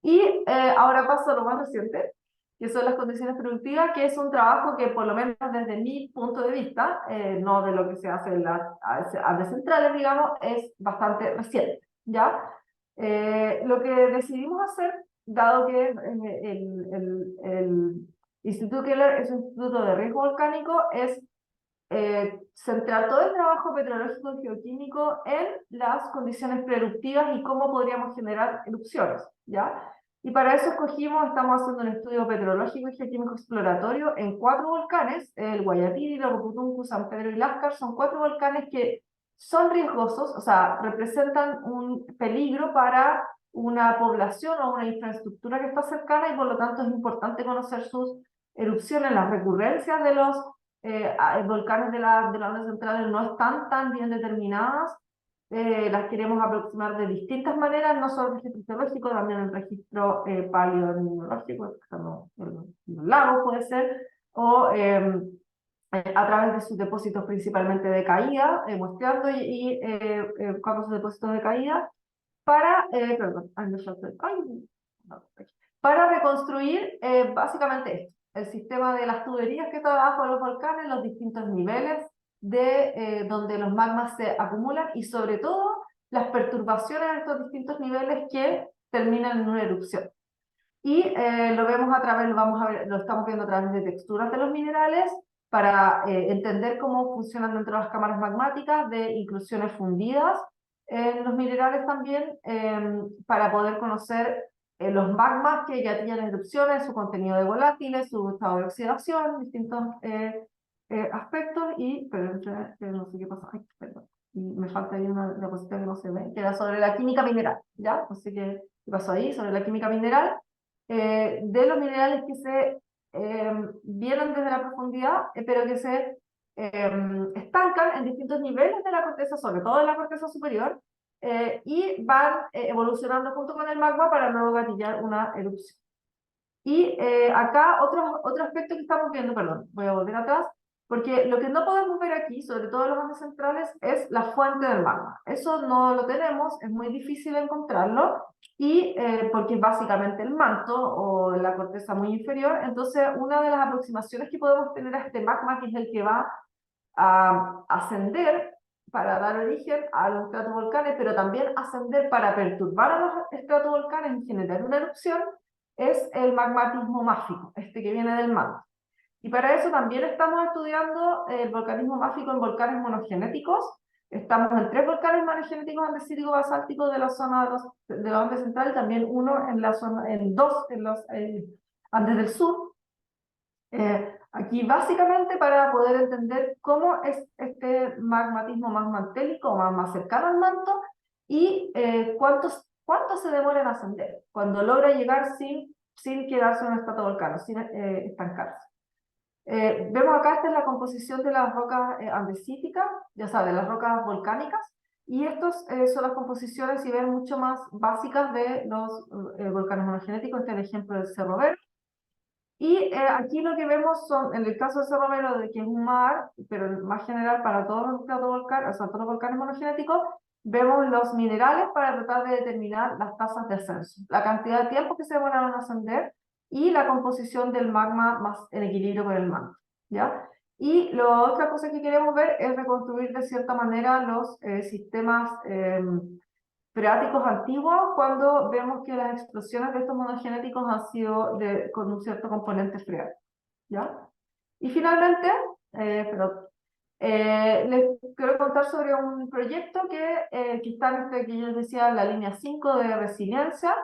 Y ahora paso a lo más reciente, que son las condiciones productivas, que es un trabajo que por lo menos desde mi punto de vista, no de lo que se hace en las Andes centrales, digamos, es bastante reciente, ¿ya? Lo que decidimos hacer, dado que el Instituto Keller es un instituto de riesgo volcánico, es centrar todo el trabajo petrológico y geoquímico en las condiciones preeruptivas y cómo podríamos generar erupciones, ¿ya? Y para eso estamos haciendo un estudio petrológico y geoquímico exploratorio en 4 volcanes, el Guayapiri, Locoputuncu, San Pedro y Láscar. Son 4 volcanes que son riesgosos, o sea, representan un peligro para una población o una infraestructura que está cercana y por lo tanto es importante conocer sus erupciones. Las recurrencias de los volcanes de las ondas centrales no están tan bien determinadas, las queremos aproximar de distintas maneras, no solo el registro geológico, también el registro paleomineralógico, en los lagos puede ser, o a través de sus depósitos principalmente de caída, muestreando y buscando sus depósitos de caída, para reconstruir básicamente esto, el sistema de las tuberías que está debajo de los volcanes, los distintos niveles de donde los magmas se acumulan y sobre todo las perturbaciones de estos distintos niveles que terminan en una erupción. Y lo estamos viendo a través de texturas de los minerales para entender cómo funcionan dentro de las cámaras magmáticas, de inclusiones fundidas en los minerales también, para poder conocer los magmas que ya tienen erupciones, su contenido de volátiles, su estado de oxidación, distintos aspectos. Pero no sé qué pasa. Ay, perdón. Y me falta ahí una diapositiva que no se ve, que era sobre la química mineral, ¿ya? No sé qué pasó ahí, sobre la química mineral. De los minerales que se vienen desde la profundidad, pero que se estancan en distintos niveles de la corteza, sobre todo en la corteza superior, y van evolucionando junto con el magma para luego gatillar una erupción. Y acá otro aspecto que estamos viendo, perdón, voy a volver atrás, porque lo que no podemos ver aquí, sobre todo en los Andes centrales, es la fuente del magma. Eso no lo tenemos, es muy difícil encontrarlo, y porque es básicamente el manto o la corteza muy inferior. Entonces, una de las aproximaciones que podemos tener a este magma, que es el que va ascender para dar origen a los estratovolcanes, pero también ascender para perturbar a los estratovolcanes y generar una erupción, es el magmatismo máfico, este que viene del manto. Y para eso también estamos estudiando el volcanismo máfico en volcanes monogenéticos. Estamos en 3 volcanes monogenéticos andesítico-basálticos de la zona de los Andes Central, y también uno en la zona, en 2 en los Andes del Sur. Aquí básicamente para poder entender cómo es este magmatismo más mantélico, más cercano al manto, y cuánto se demora en ascender, cuando logra llegar sin quedarse en un estratovolcano, sin estancarse. Vemos acá, esta es la composición de las rocas andesíticas, ya sabes, de las rocas volcánicas, y estos son las composiciones, si ven, mucho más básicas de los volcanes monogenéticos. Este es el ejemplo del Cerro Verde. Y aquí lo que vemos son, en el caso de Cerro Verde, de que es un mar, pero más general para todos los estratovolcanes, o sea, todos los volcanes monogenéticos, vemos los minerales para tratar de determinar las tasas de ascenso, la cantidad de tiempo que se demoraron en ascender y la composición del magma más en equilibrio con el manto, ¿ya? Y la otra cosa que queremos ver es reconstruir de cierta manera los sistemas freáticos antiguos, cuando vemos que las explosiones de estos monogenéticos han sido con un cierto componente freático, ¿ya? Y finalmente, les quiero contar sobre un proyecto que está en este que yo les decía, la línea 5 de resiliencia.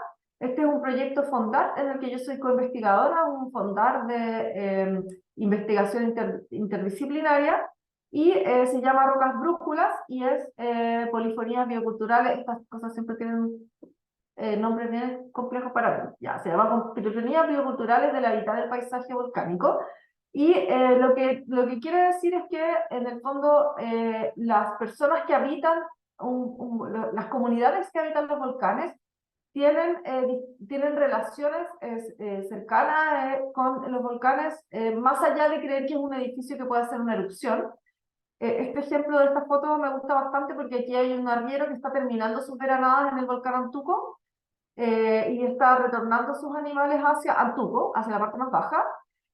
Este es un proyecto FONDAR en el que yo soy co-investigadora, un FONDAR de investigación interdisciplinaria, y se llama Rocas Brújulas, y es polifonías bioculturales. Estas cosas siempre tienen nombres bien complejos para mí. Ya, se llama polifonías bioculturales del hábitat del paisaje volcánico. Y lo que quiere decir es que, en el fondo, las personas que habitan, las comunidades que habitan los volcanes, tienen relaciones cercanas con los volcanes, más allá de creer que es un edificio que puede hacer una erupción. Este ejemplo de esta foto me gusta bastante porque aquí hay un arriero que está terminando sus veranadas en el volcán Antuco, y está retornando sus animales hacia Antuco, hacia la parte más baja.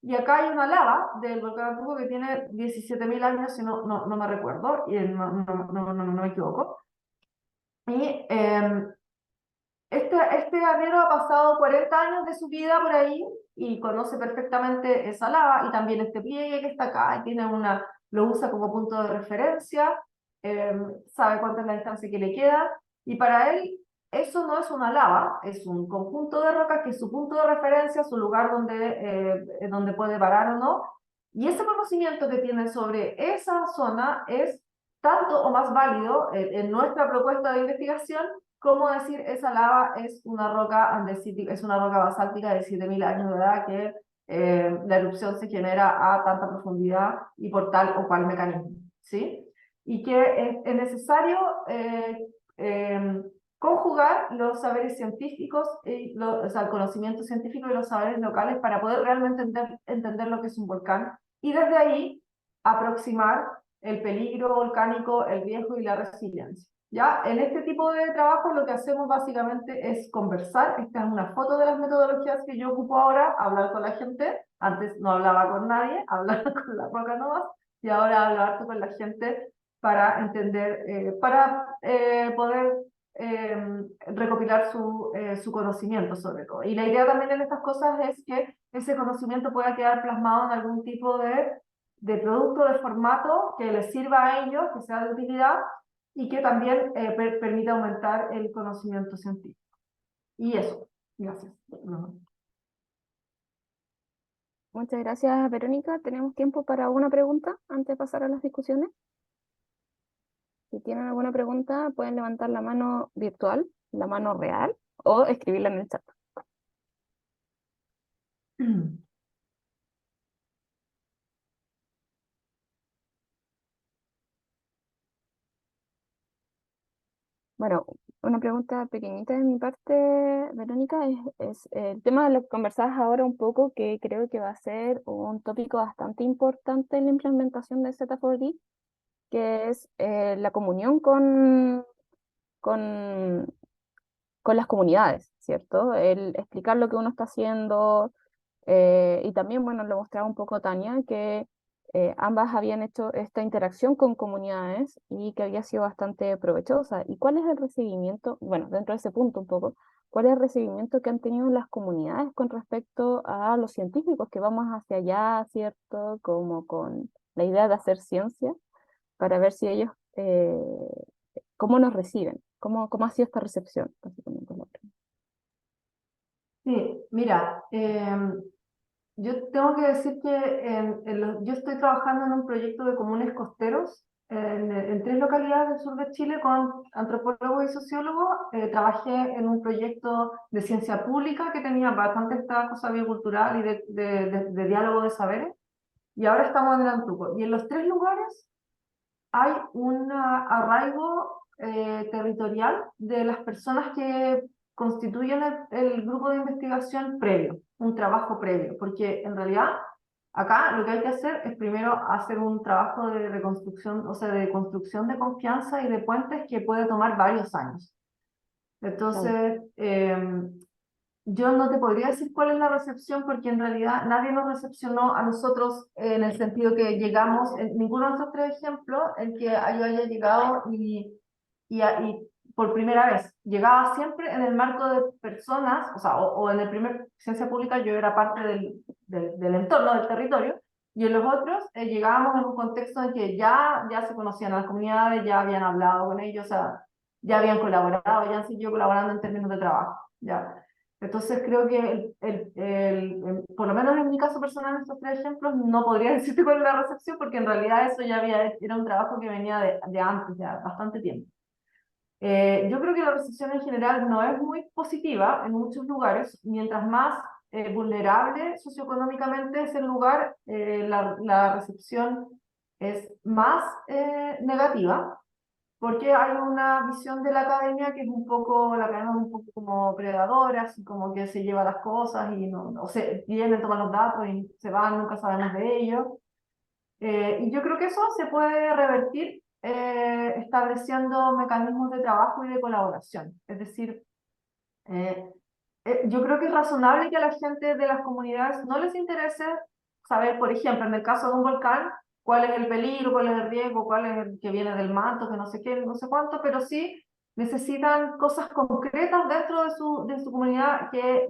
Y acá hay una lava del volcán Antuco que tiene 17.000 años, si no me recuerdo, y no me equivoco. Y este arriero ha pasado 40 años de su vida por ahí y conoce perfectamente esa lava, y también este pliegue que está acá, y lo usa como punto de referencia, sabe cuánta es la distancia que le queda, y para él eso no es una lava, es un conjunto de rocas que es su punto de referencia, su lugar donde puede parar o no, y ese conocimiento que tiene sobre esa zona es tanto o más válido en nuestra propuesta de investigación, como decir esa lava es una roca andesítica, es una roca basáltica de 7.000 años de edad, que la erupción se genera a tanta profundidad y por tal o cual mecanismo, ¿sí? Y que es necesario conjugar los saberes científicos, o sea, el conocimiento científico y los saberes locales para poder realmente entender lo que es un volcán, y desde ahí aproximar el peligro volcánico, el riesgo y la resiliencia. ¿Ya? En este tipo de trabajo lo que hacemos básicamente es conversar. Esta es una foto de las metodologías que yo ocupo ahora: hablar con la gente. Antes no hablaba con nadie, hablaba con la roca nomás, y ahora hablo harto con la gente para entender, para poder recopilar su conocimiento sobre todo. Y la idea también en estas cosas es que ese conocimiento pueda quedar plasmado en algún tipo de producto, de formato que les sirva a ellos, que sea de utilidad, y que también permite aumentar el conocimiento científico. Y eso, gracias. Muchas gracias, Verónica. ¿Tenemos tiempo para una pregunta antes de pasar a las discusiones? Si tienen alguna pregunta, pueden levantar la mano virtual, la mano real, o escribirla en el chat. Bueno, una pregunta pequeñita de mi parte, Verónica, es el tema de lo que conversabas ahora un poco, que creo que va a ser un tópico bastante importante en la implementación de Z4D, que es la comunión con, con las comunidades, ¿cierto? El explicar lo que uno está haciendo, y también, bueno, lo mostraba un poco Tania, que ambas habían hecho esta interacción con comunidades y que había sido bastante provechosa. ¿Y cuál es el recibimiento? Bueno, dentro de ese punto un poco, ¿cuál es el recibimiento que han tenido las comunidades con respecto a los científicos que vamos hacia allá, ¿cierto? Como con la idea de hacer ciencia, para ver si ellos, cómo nos reciben, cómo ha sido esta recepción, básicamente es la pregunta. Sí, mira, yo tengo que decir que yo estoy trabajando en un proyecto de comunes costeros en 3 localidades del sur de Chile con antropólogos y sociólogos. Trabajé en un proyecto de ciencia pública que tenía bastante esta cosa biocultural y de diálogo de saberes. Y ahora estamos en el Antuco. Y en los 3 lugares hay un arraigo territorial de las personas que constituyen el grupo de investigación previo, un trabajo previo, porque en realidad acá lo que hay que hacer es primero hacer un trabajo de reconstrucción, o sea, de construcción de confianza y de puentes que puede tomar varios años. Entonces, yo no te podría decir cuál es la recepción porque en realidad nadie nos recepcionó a nosotros en el sentido que llegamos, en ninguno de estos 3 ejemplos, en que yo haya llegado y por primera vez. Llegaba siempre en el marco de personas, o sea, o en el primer ciencia pública yo era parte del entorno, del territorio, y en los otros llegábamos en un contexto en que ya se conocían a las comunidades, ya habían hablado con ellos, o sea, ya habían colaborado, ya han seguido colaborando en términos de trabajo, ya. Entonces creo que por lo menos en mi caso personal, en estos 3 ejemplos, no podría decirte cuál es la recepción, porque en realidad eso ya era un trabajo que venía de antes, ya bastante tiempo. Yo creo que la recepción en general no es muy positiva en muchos lugares. Mientras más vulnerable socioeconómicamente es el lugar, la recepción es más negativa, porque hay una visión de la academia que es un poco, la academia es un poco como predadora, así como que se lleva las cosas y no, o se vienen, toman los datos y se van, nunca sabemos de ellos. Y yo creo que eso se puede revertir estableciendo mecanismos de trabajo y de colaboración. Es decir, eh, yo creo que es razonable que a la gente de las comunidades no les interese saber, por ejemplo, en el caso de un volcán, cuál es el peligro, cuál es el riesgo, cuál es el que viene del manto, que no sé qué, no sé cuánto, pero sí necesitan cosas concretas dentro de su comunidad, que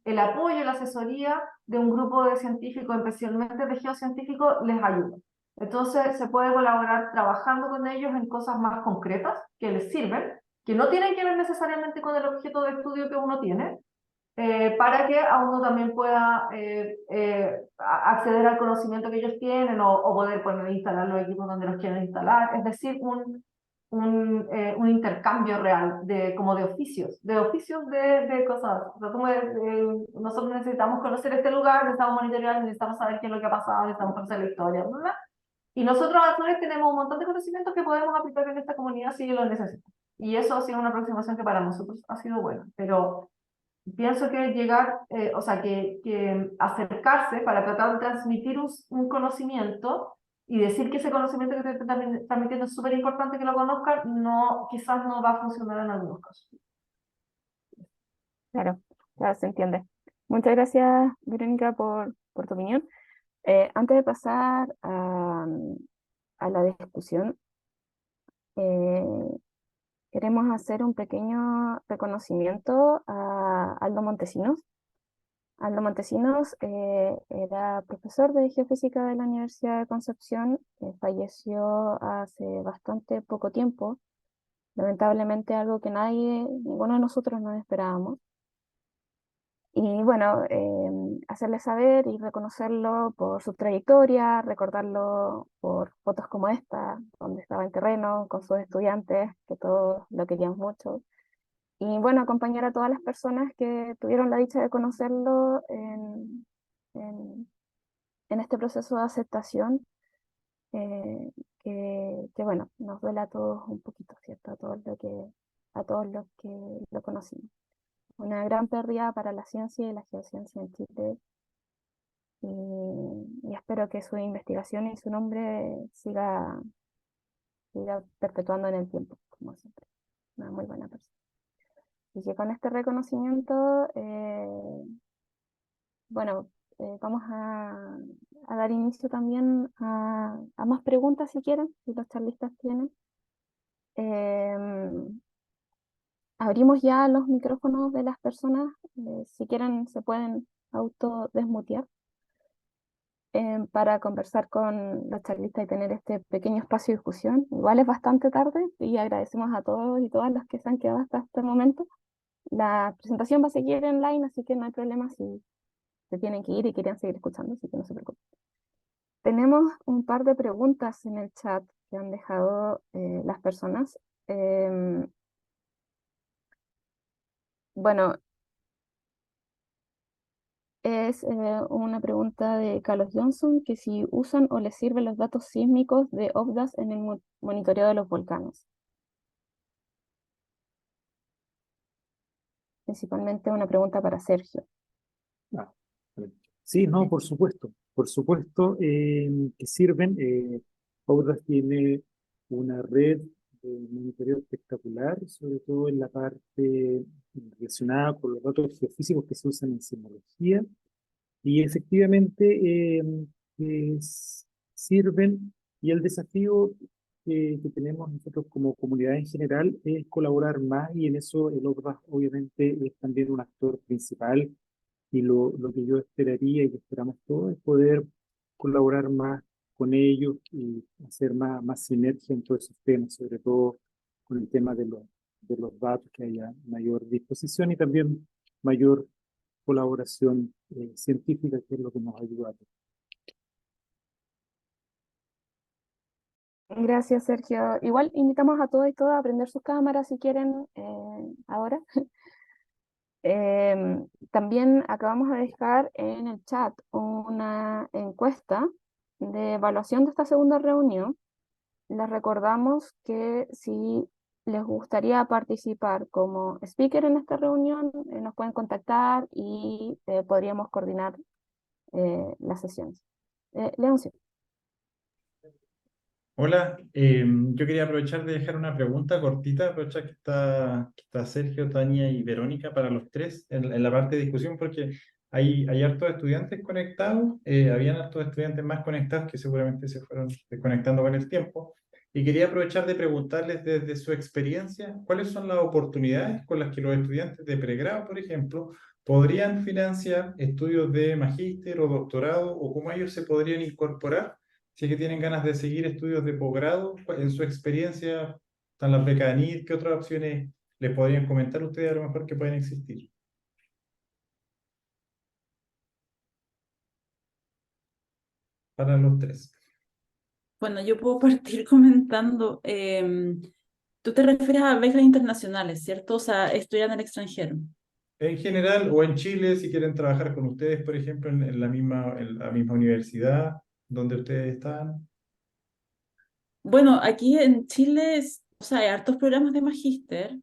el apoyo y la asesoría de un grupo de científicos, especialmente de geocientíficos, les ayuda. Entonces se puede colaborar trabajando con ellos en cosas más concretas que les sirven, que no tienen que ver necesariamente con el objeto de estudio que uno tiene, para que a uno también pueda acceder al conocimiento que ellos tienen o poder poner, instalar los equipos donde los quieren instalar. Es decir, un intercambio real como de oficios de cosas. O sea, nosotros necesitamos conocer este lugar, necesitamos monitorear, necesitamos saber qué es lo que ha pasado, necesitamos conocer la historia, ¿verdad? Y nosotros a su vez tenemos un montón de conocimientos que podemos aplicar en esta comunidad si lo necesitan. Y eso ha sido una aproximación que para nosotros ha sido buena. Pero pienso que llegar, o sea, que acercarse para tratar de transmitir un conocimiento y decir que ese conocimiento que te están transmitiendo es súper importante que lo conozcan, no, quizás no va a funcionar en algunos casos. Claro, ya se entiende. Muchas gracias, Verónica, por tu opinión. Antes de pasar a la discusión, eh, queremos hacer un pequeño reconocimiento a Aldo Montesinos. Aldo Montesinos era profesor de geofísica de la Universidad de Concepción, falleció hace bastante poco tiempo, lamentablemente algo que ninguno de nosotros nos esperábamos. Y bueno, hacerle saber y reconocerlo por su trayectoria, recordarlo por fotos como esta, donde estaba en terreno con sus estudiantes, que todos lo queríamos mucho. Y bueno, acompañar a todas las personas que tuvieron la dicha de conocerlo en, en este proceso de aceptación, que bueno, nos duele a todos un poquito, ¿cierto? A todos los que lo conocimos. Una gran pérdida para la ciencia y la geociencia en Chile. Y espero que su investigación y su nombre siga perpetuando en el tiempo, como siempre. Una muy buena persona. Y que con este reconocimiento, bueno, vamos a a dar inicio también a más preguntas si quieren, si los charlistas tienen. Abrimos ya los micrófonos de las personas, si quieren se pueden autodesmutear para conversar con los charlistas y tener este pequeño espacio de discusión. Igual es bastante tarde y agradecemos a todos y todas los que se han quedado hasta este momento. La presentación va a seguir online, así que no hay problema si se tienen que ir y querían seguir escuchando, así que no se preocupen. Tenemos un par de preguntas en el chat que han dejado las personas. Bueno, es una pregunta de Carlos Johnson, que si usan o les sirven los datos sísmicos de OBDAS en el monitoreo de los volcanes. Principalmente una pregunta para Sergio. Ah, sí, no, por supuesto que sirven. Ouras tiene una red de monitoreo espectacular, sobre todo en la parte relacionada con los datos geofísicos que se usan en sismología. Y efectivamente sirven, y el desafío que tenemos nosotros como comunidad en general es colaborar más, y en eso el OCDA obviamente es también un actor principal, y lo que yo esperaría y que esperamos todos es poder colaborar más con ellos y hacer más sinergia en todos esos temas, sobre todo con el tema de los datos, que haya mayor disposición y también mayor colaboración científica, que es lo que nos ayuda a todos. Gracias, Sergio. Igual invitamos a todos y todas a prender sus cámaras si quieren ahora. También acabamos de dejar en el chat una encuesta de evaluación de esta segunda reunión. Les recordamos que si les gustaría participar como speaker en esta reunión, nos pueden contactar y podríamos coordinar las sesiones. Leoncio. Hola, yo quería aprovechar de dejar una pregunta cortita, aprovechar que está Sergio, Tania y Verónica para los tres en la parte de discusión, porque hay hartos estudiantes conectados, habían hartos estudiantes más conectados que seguramente se fueron desconectando con el tiempo, y quería aprovechar de preguntarles desde su experiencia, ¿cuáles son las oportunidades con las que los estudiantes de pregrado, por ejemplo, podrían financiar estudios de magíster o doctorado, o cómo ellos se podrían incorporar si es que tienen ganas de seguir estudios de posgrado? En su experiencia, están las becas ANID, ¿qué otras opciones les podrían comentar ustedes a lo mejor que pueden existir? Para los tres. Bueno, yo puedo partir comentando. Tú te refieres a becas internacionales, ¿cierto? O sea, estudiar en el extranjero. En general, o en Chile, si quieren trabajar con ustedes, por ejemplo, en la misma universidad donde ustedes están. Bueno, aquí en Chile, o sea, hay hartos programas de magíster.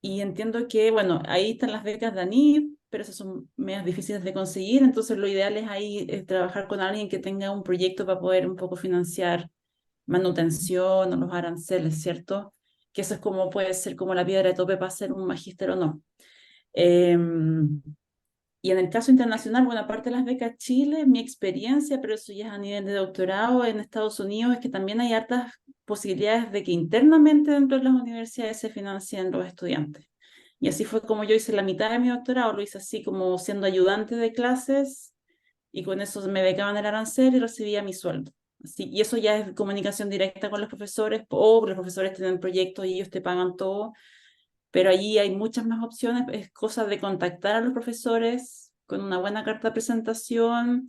Y entiendo que, bueno, ahí están las becas de ANID, pero esas son medias difíciles de conseguir, entonces lo ideal es ahí trabajar con alguien que tenga un proyecto para poder un poco financiar manutención o los aranceles, ¿cierto? Que eso es como puede ser como la piedra de tope para hacer un magíster o no. Y en el caso internacional, bueno, aparte de las becas Chile, mi experiencia, pero eso ya es a nivel de doctorado en Estados Unidos, es que también hay hartas posibilidades de que internamente dentro de las universidades se financien los estudiantes. Y así fue como yo hice la mitad de mi doctorado, lo hice así como siendo ayudante de clases, y con eso me becaban el arancel y recibía mi sueldo. Así, y eso ya es comunicación directa con los profesores, o los profesores tienen proyectos y ellos te pagan todo, pero allí hay muchas más opciones, es cosa de contactar a los profesores con una buena carta de presentación.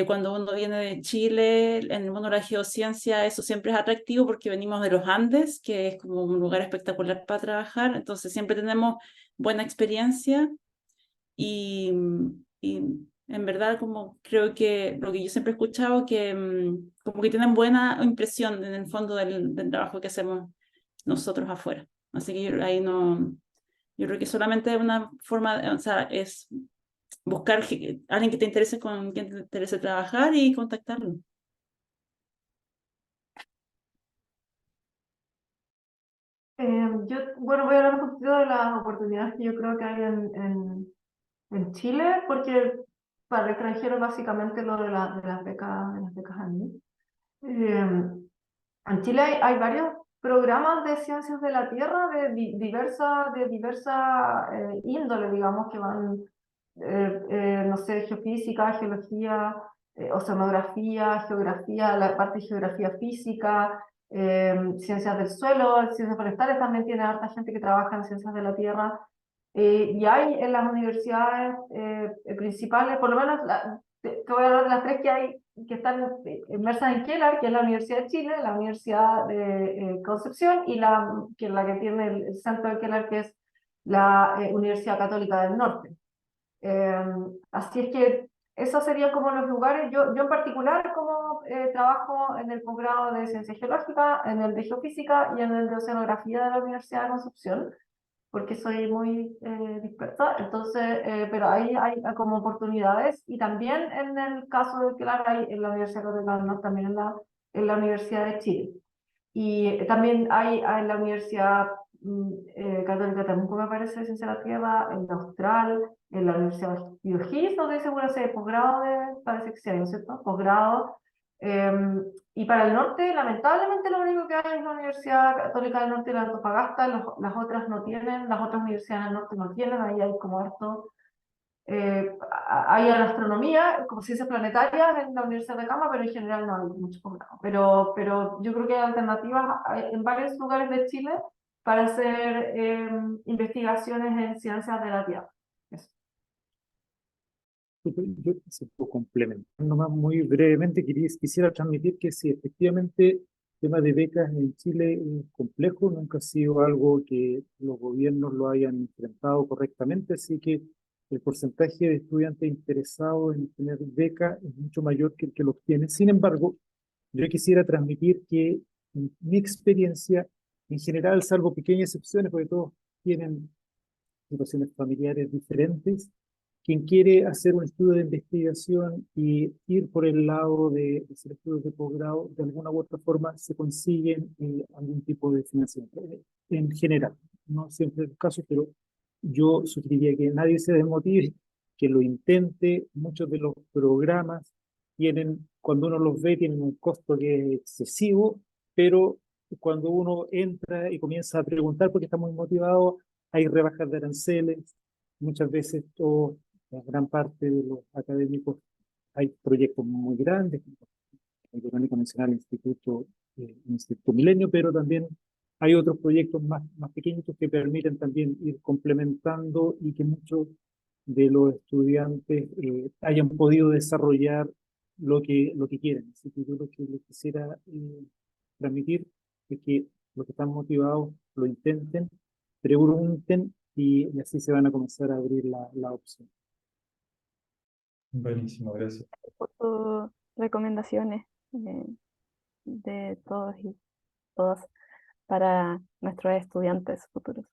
Cuando uno viene de Chile, en el mundo de la geociencia, eso siempre es atractivo porque venimos de los Andes, que es como un lugar espectacular para trabajar, entonces siempre tenemos buena experiencia y, y en verdad como creo que lo que yo siempre he escuchado, que como que tienen buena impresión en el fondo del trabajo que hacemos nosotros afuera. Así que ahí no, yo creo que solamente una forma, o sea, es buscar alguien que te interese, con quien te interese trabajar y contactarlo. Yo, bueno, voy a hablar un poquito de las oportunidades que yo creo que hay en Chile, porque para el extranjero básicamente lo de las becas ANI. En Chile hay varios programas de ciencias de la Tierra de diversa índole, digamos, que van, no sé, geofísica, geología, oceanografía, geografía, la parte de geografía física, ciencias del suelo, ciencias forestales, también tiene harta gente que trabaja en ciencias de la Tierra. Y hay en las universidades principales, por lo menos te voy a hablar de las tres que hay, que están inmersas en Kelar, que es la Universidad de Chile, la Universidad de Concepción y la que tiene el centro de Kelar, que es la Universidad Católica del Norte. Así es que esos serían como los lugares. Yo en particular como trabajo en el posgrado de Ciencia Geológica, en el de Geofísica y en el de Oceanografía de la Universidad de Concepción, porque soy muy dispersa, entonces, pero ahí hay como oportunidades, y también en el caso de Kelar hay en la Universidad Católica del Norte, también en la Universidad de Chile. Y también hay en la Universidad Católica tampoco me parece Ciencia de la Tierra, en la Austral, en la Universidad de O'Higgins, donde seguro se posgrado parece que sí hay, ¿no es cierto? Posgrado. Y para el norte, lamentablemente, lo único que hay es la Universidad Católica del Norte y la Antofagasta, las otras no tienen, las otras universidades del norte no tienen, ahí hay como harto. Hay en astronomía, como ciencias planetarias en la Universidad de Cama, pero en general no hay mucho posgrado. Pero yo creo que hay alternativas en varios lugares de Chile para hacer investigaciones en ciencias de la Tierra. Eso. Yo se puedo complementar nomás muy brevemente, quisiera transmitir que sí, efectivamente, el tema de becas en Chile es complejo, nunca ha sido algo que los gobiernos lo hayan enfrentado correctamente, así que el porcentaje de estudiantes interesados en tener becas es mucho mayor que el que los tiene. Sin embargo, yo quisiera transmitir que en mi experiencia, en general, salvo pequeñas excepciones, porque todos tienen situaciones familiares diferentes, quien quiere hacer un estudio de investigación y ir por el lado de hacer estudios de posgrado, de alguna u otra forma se consiguen algún tipo de financiamiento. En general, no siempre es el caso, pero yo sugeriría que nadie se desmotive, que lo intente. Muchos de los programas tienen, cuando uno los ve, tienen un costo que es excesivo, pero cuando uno entra y comienza a preguntar porque está muy motivado, hay rebajas de aranceles. Muchas veces la gran parte de los académicos, hay proyectos muy grandes, el Verónica menciona el Instituto Milenio, pero también hay otros proyectos más pequeñitos que permiten también ir complementando y que muchos de los estudiantes hayan podido desarrollar lo que quieren. Así que yo lo que les quisiera transmitir es que los que están motivados lo intenten, pregunten y así se van a comenzar a abrir la opción. Buenísimo, gracias. Por tus recomendaciones de todos y todas para nuestros estudiantes futuros.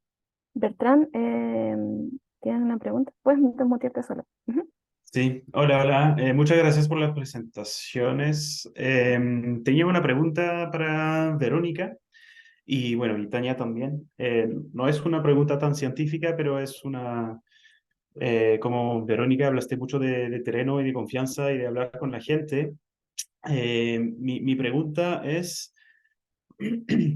Bertrand, ¿tienes una pregunta? Puedes desmutearte sola. Ujú. Sí, hola, hola. Muchas gracias por las presentaciones. Tenía una pregunta para Verónica y bueno, y Tania también. No es una pregunta tan científica, pero es una, como Verónica, hablaste mucho de terreno y de confianza y de hablar con la gente. Mi pregunta es,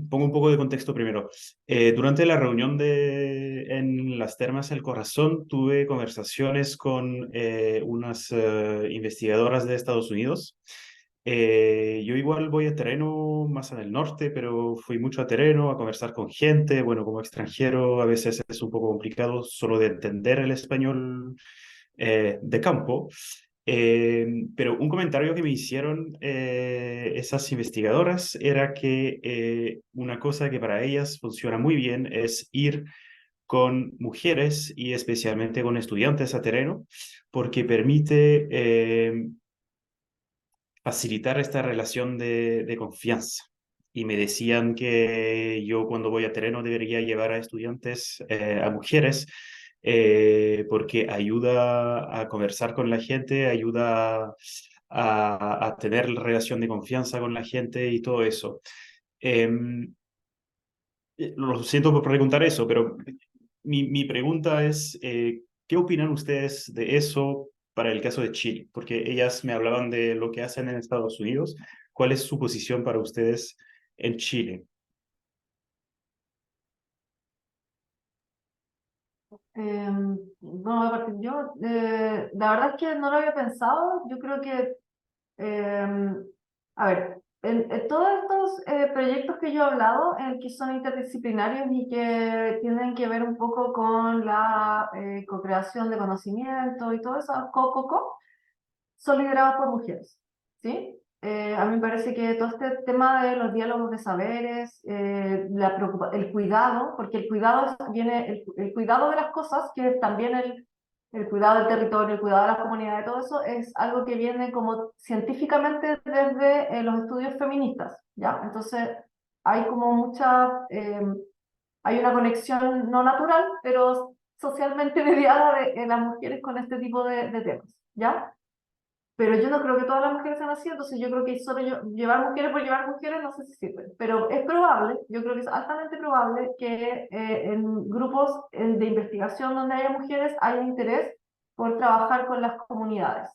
pongo un poco de contexto primero. Durante la reunión en las Termas El Corazón tuve conversaciones con unas investigadoras de Estados Unidos. Yo igual voy a terreno más en el norte, pero fui mucho a terreno a conversar con gente. Bueno, como extranjero a veces es un poco complicado solo de entender el español de campo. Pero un comentario que me hicieron esas investigadoras era que una cosa que para ellas funciona muy bien es ir con mujeres y especialmente con estudiantes a terreno, porque permite facilitar esta relación de confianza. Y me decían que yo cuando voy a terreno debería llevar a estudiantes, a mujeres, porque ayuda a conversar con la gente, ayuda a tener relación de confianza con la gente y todo eso. Lo siento por preguntar eso, pero mi pregunta es, ¿qué opinan ustedes de eso? para el caso de Chile? Porque ellas me hablaban de lo que hacen en Estados Unidos. ¿Cuál es su posición para ustedes en Chile? No, voy a partir yo. La verdad es que no lo había pensado. Yo creo que, a ver, en todos estos proyectos que yo he hablado, que son interdisciplinarios y que tienen que ver un poco con la co-creación de conocimiento y todo eso, son liderados por mujeres, ¿sí? A mí me parece que todo este tema de los diálogos de saberes, el cuidado, porque el cuidado viene, el cuidado de las cosas, que es también el cuidado del territorio, el cuidado de las comunidades, todo eso es algo que viene como científicamente desde los estudios feministas, ¿ya? Entonces, hay como hay una conexión no natural, pero socialmente mediada de las mujeres con este tipo de temas, ¿ya? Pero yo no creo que todas las mujeres sean así, entonces yo creo que solo llevar mujeres por llevar mujeres no sé si sirve. Pero es probable, yo creo que es altamente probable que en grupos de investigación donde haya mujeres haya interés por trabajar con las comunidades.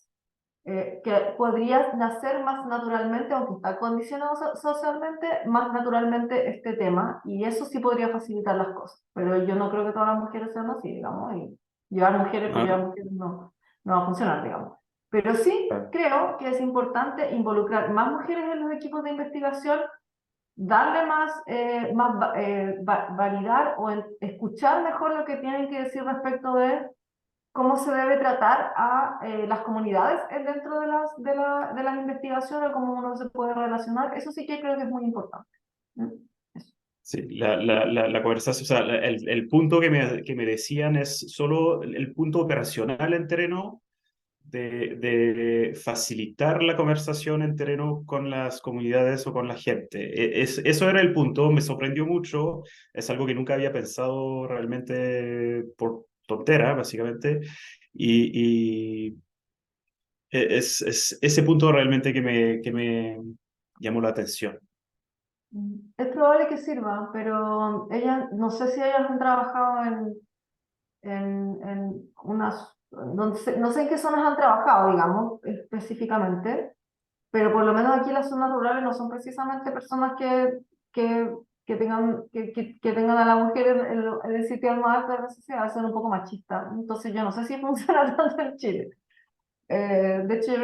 Que podría nacer más naturalmente, aunque está condicionado socialmente, más naturalmente este tema, y eso sí podría facilitar las cosas. Pero yo no creo que todas las mujeres sean así, digamos, y llevar mujeres por llevar Ah, mujeres no va a funcionar, digamos. Pero sí claro. creo que es importante involucrar más mujeres en los equipos de investigación, darle validar o escuchar mejor lo que tienen que decir respecto de cómo se debe tratar a las comunidades dentro de las investigaciones, cómo uno se puede relacionar. Eso sí que creo que es muy importante. ¿Mm? Eso. Sí, la conversación, o sea, el punto que me decían es solo el punto operacional en terreno de facilitar la conversación en terreno con las comunidades o con la gente. Eso era el punto, me sorprendió mucho, es algo que nunca había pensado realmente por tontera, básicamente, y es ese punto realmente que me llamó la atención. Es probable que sirva, pero ellas, no sé si ellas han trabajado en unas, no sé en qué zonas han trabajado, digamos, específicamente, pero por lo menos aquí las zonas rurales no son precisamente personas que tengan a la mujer en el sitio más alto de la sociedad, son un poco machistas. Entonces yo no sé si funciona tanto en Chile. De hecho, yo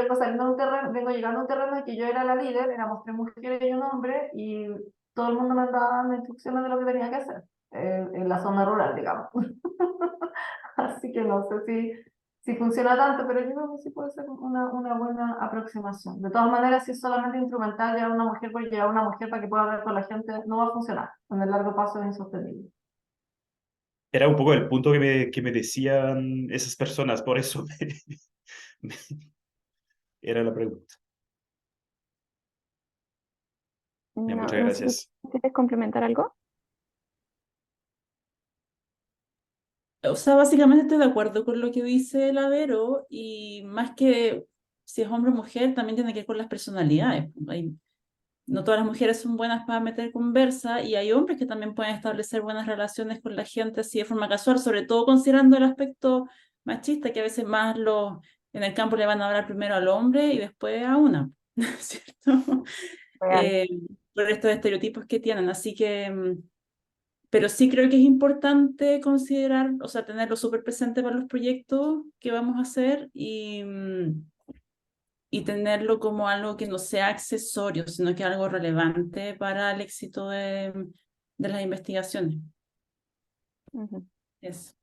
vengo llegando a un terreno en que yo era la líder, éramos tres mujeres y un hombre, y todo el mundo me daba dando instrucciones de lo que tenía que hacer, en la zona rural, digamos. Así que no sé si funciona tanto, pero yo creo que sí puede ser una buena aproximación. De todas maneras, si es solamente instrumental llevar a una mujer por llevar a una mujer para que pueda hablar con la gente, no va a funcionar. En el largo plazo es insostenible. Era un poco el punto que me decían esas personas, por eso me- era la pregunta. Ya, No, muchas no sé si gracias. quieres complementar algo. O sea, básicamente estoy de acuerdo con lo que dice la Vero y más que si es hombre o mujer, también tiene que ver con las personalidades. No todas las mujeres son buenas para meter conversa y hay hombres que también pueden establecer buenas relaciones con la gente así de forma casual, sobre todo considerando el aspecto machista, que a veces más en el campo le van a hablar primero al hombre y después a una, ¿cierto? Real. Por estos estereotipos que tienen. Así que, pero sí creo que es importante considerar, o sea, tenerlo súper presente para los proyectos que vamos a hacer y tenerlo como algo que no sea accesorio, sino que algo relevante para el éxito de las investigaciones. Ujú. Eso.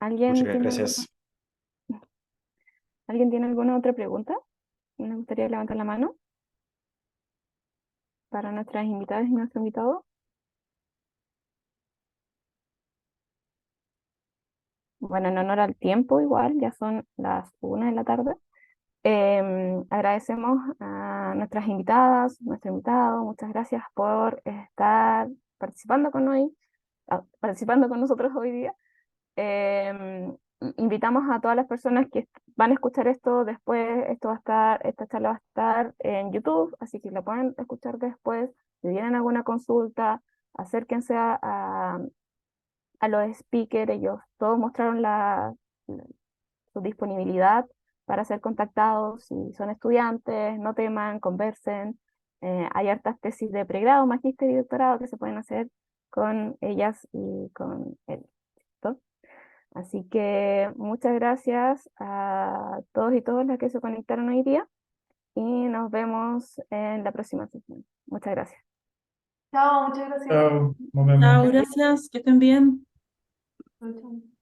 ¿Alguien Muchas tiene gracias. ¿Alguien tiene alguna otra pregunta? Me gustaría levantar la mano para nuestras invitadas y nuestro invitado. Bueno, en honor al tiempo, igual, ya son las 1 de la tarde. Agradecemos a nuestras invitadas, nuestro invitado. Muchas gracias por estar participando con nosotros hoy día. Invitamos a todas las personas que van a escuchar esto después. Esta charla va a estar en YouTube, así que la pueden escuchar después. Si tienen alguna consulta, acérquense a los speakers, ellos todos mostraron su disponibilidad para ser contactados si son estudiantes, no teman, conversen. Hay hartas tesis de pregrado, magíster y doctorado que se pueden hacer con ellas y con él. ¿Cierto? Así que muchas gracias a todos y todas las que se conectaron hoy día y nos vemos en la próxima sesión. Muchas gracias. Chao, muchas gracias. Chao, nos vemos. Chao, gracias, que estén bien. Chao, chao.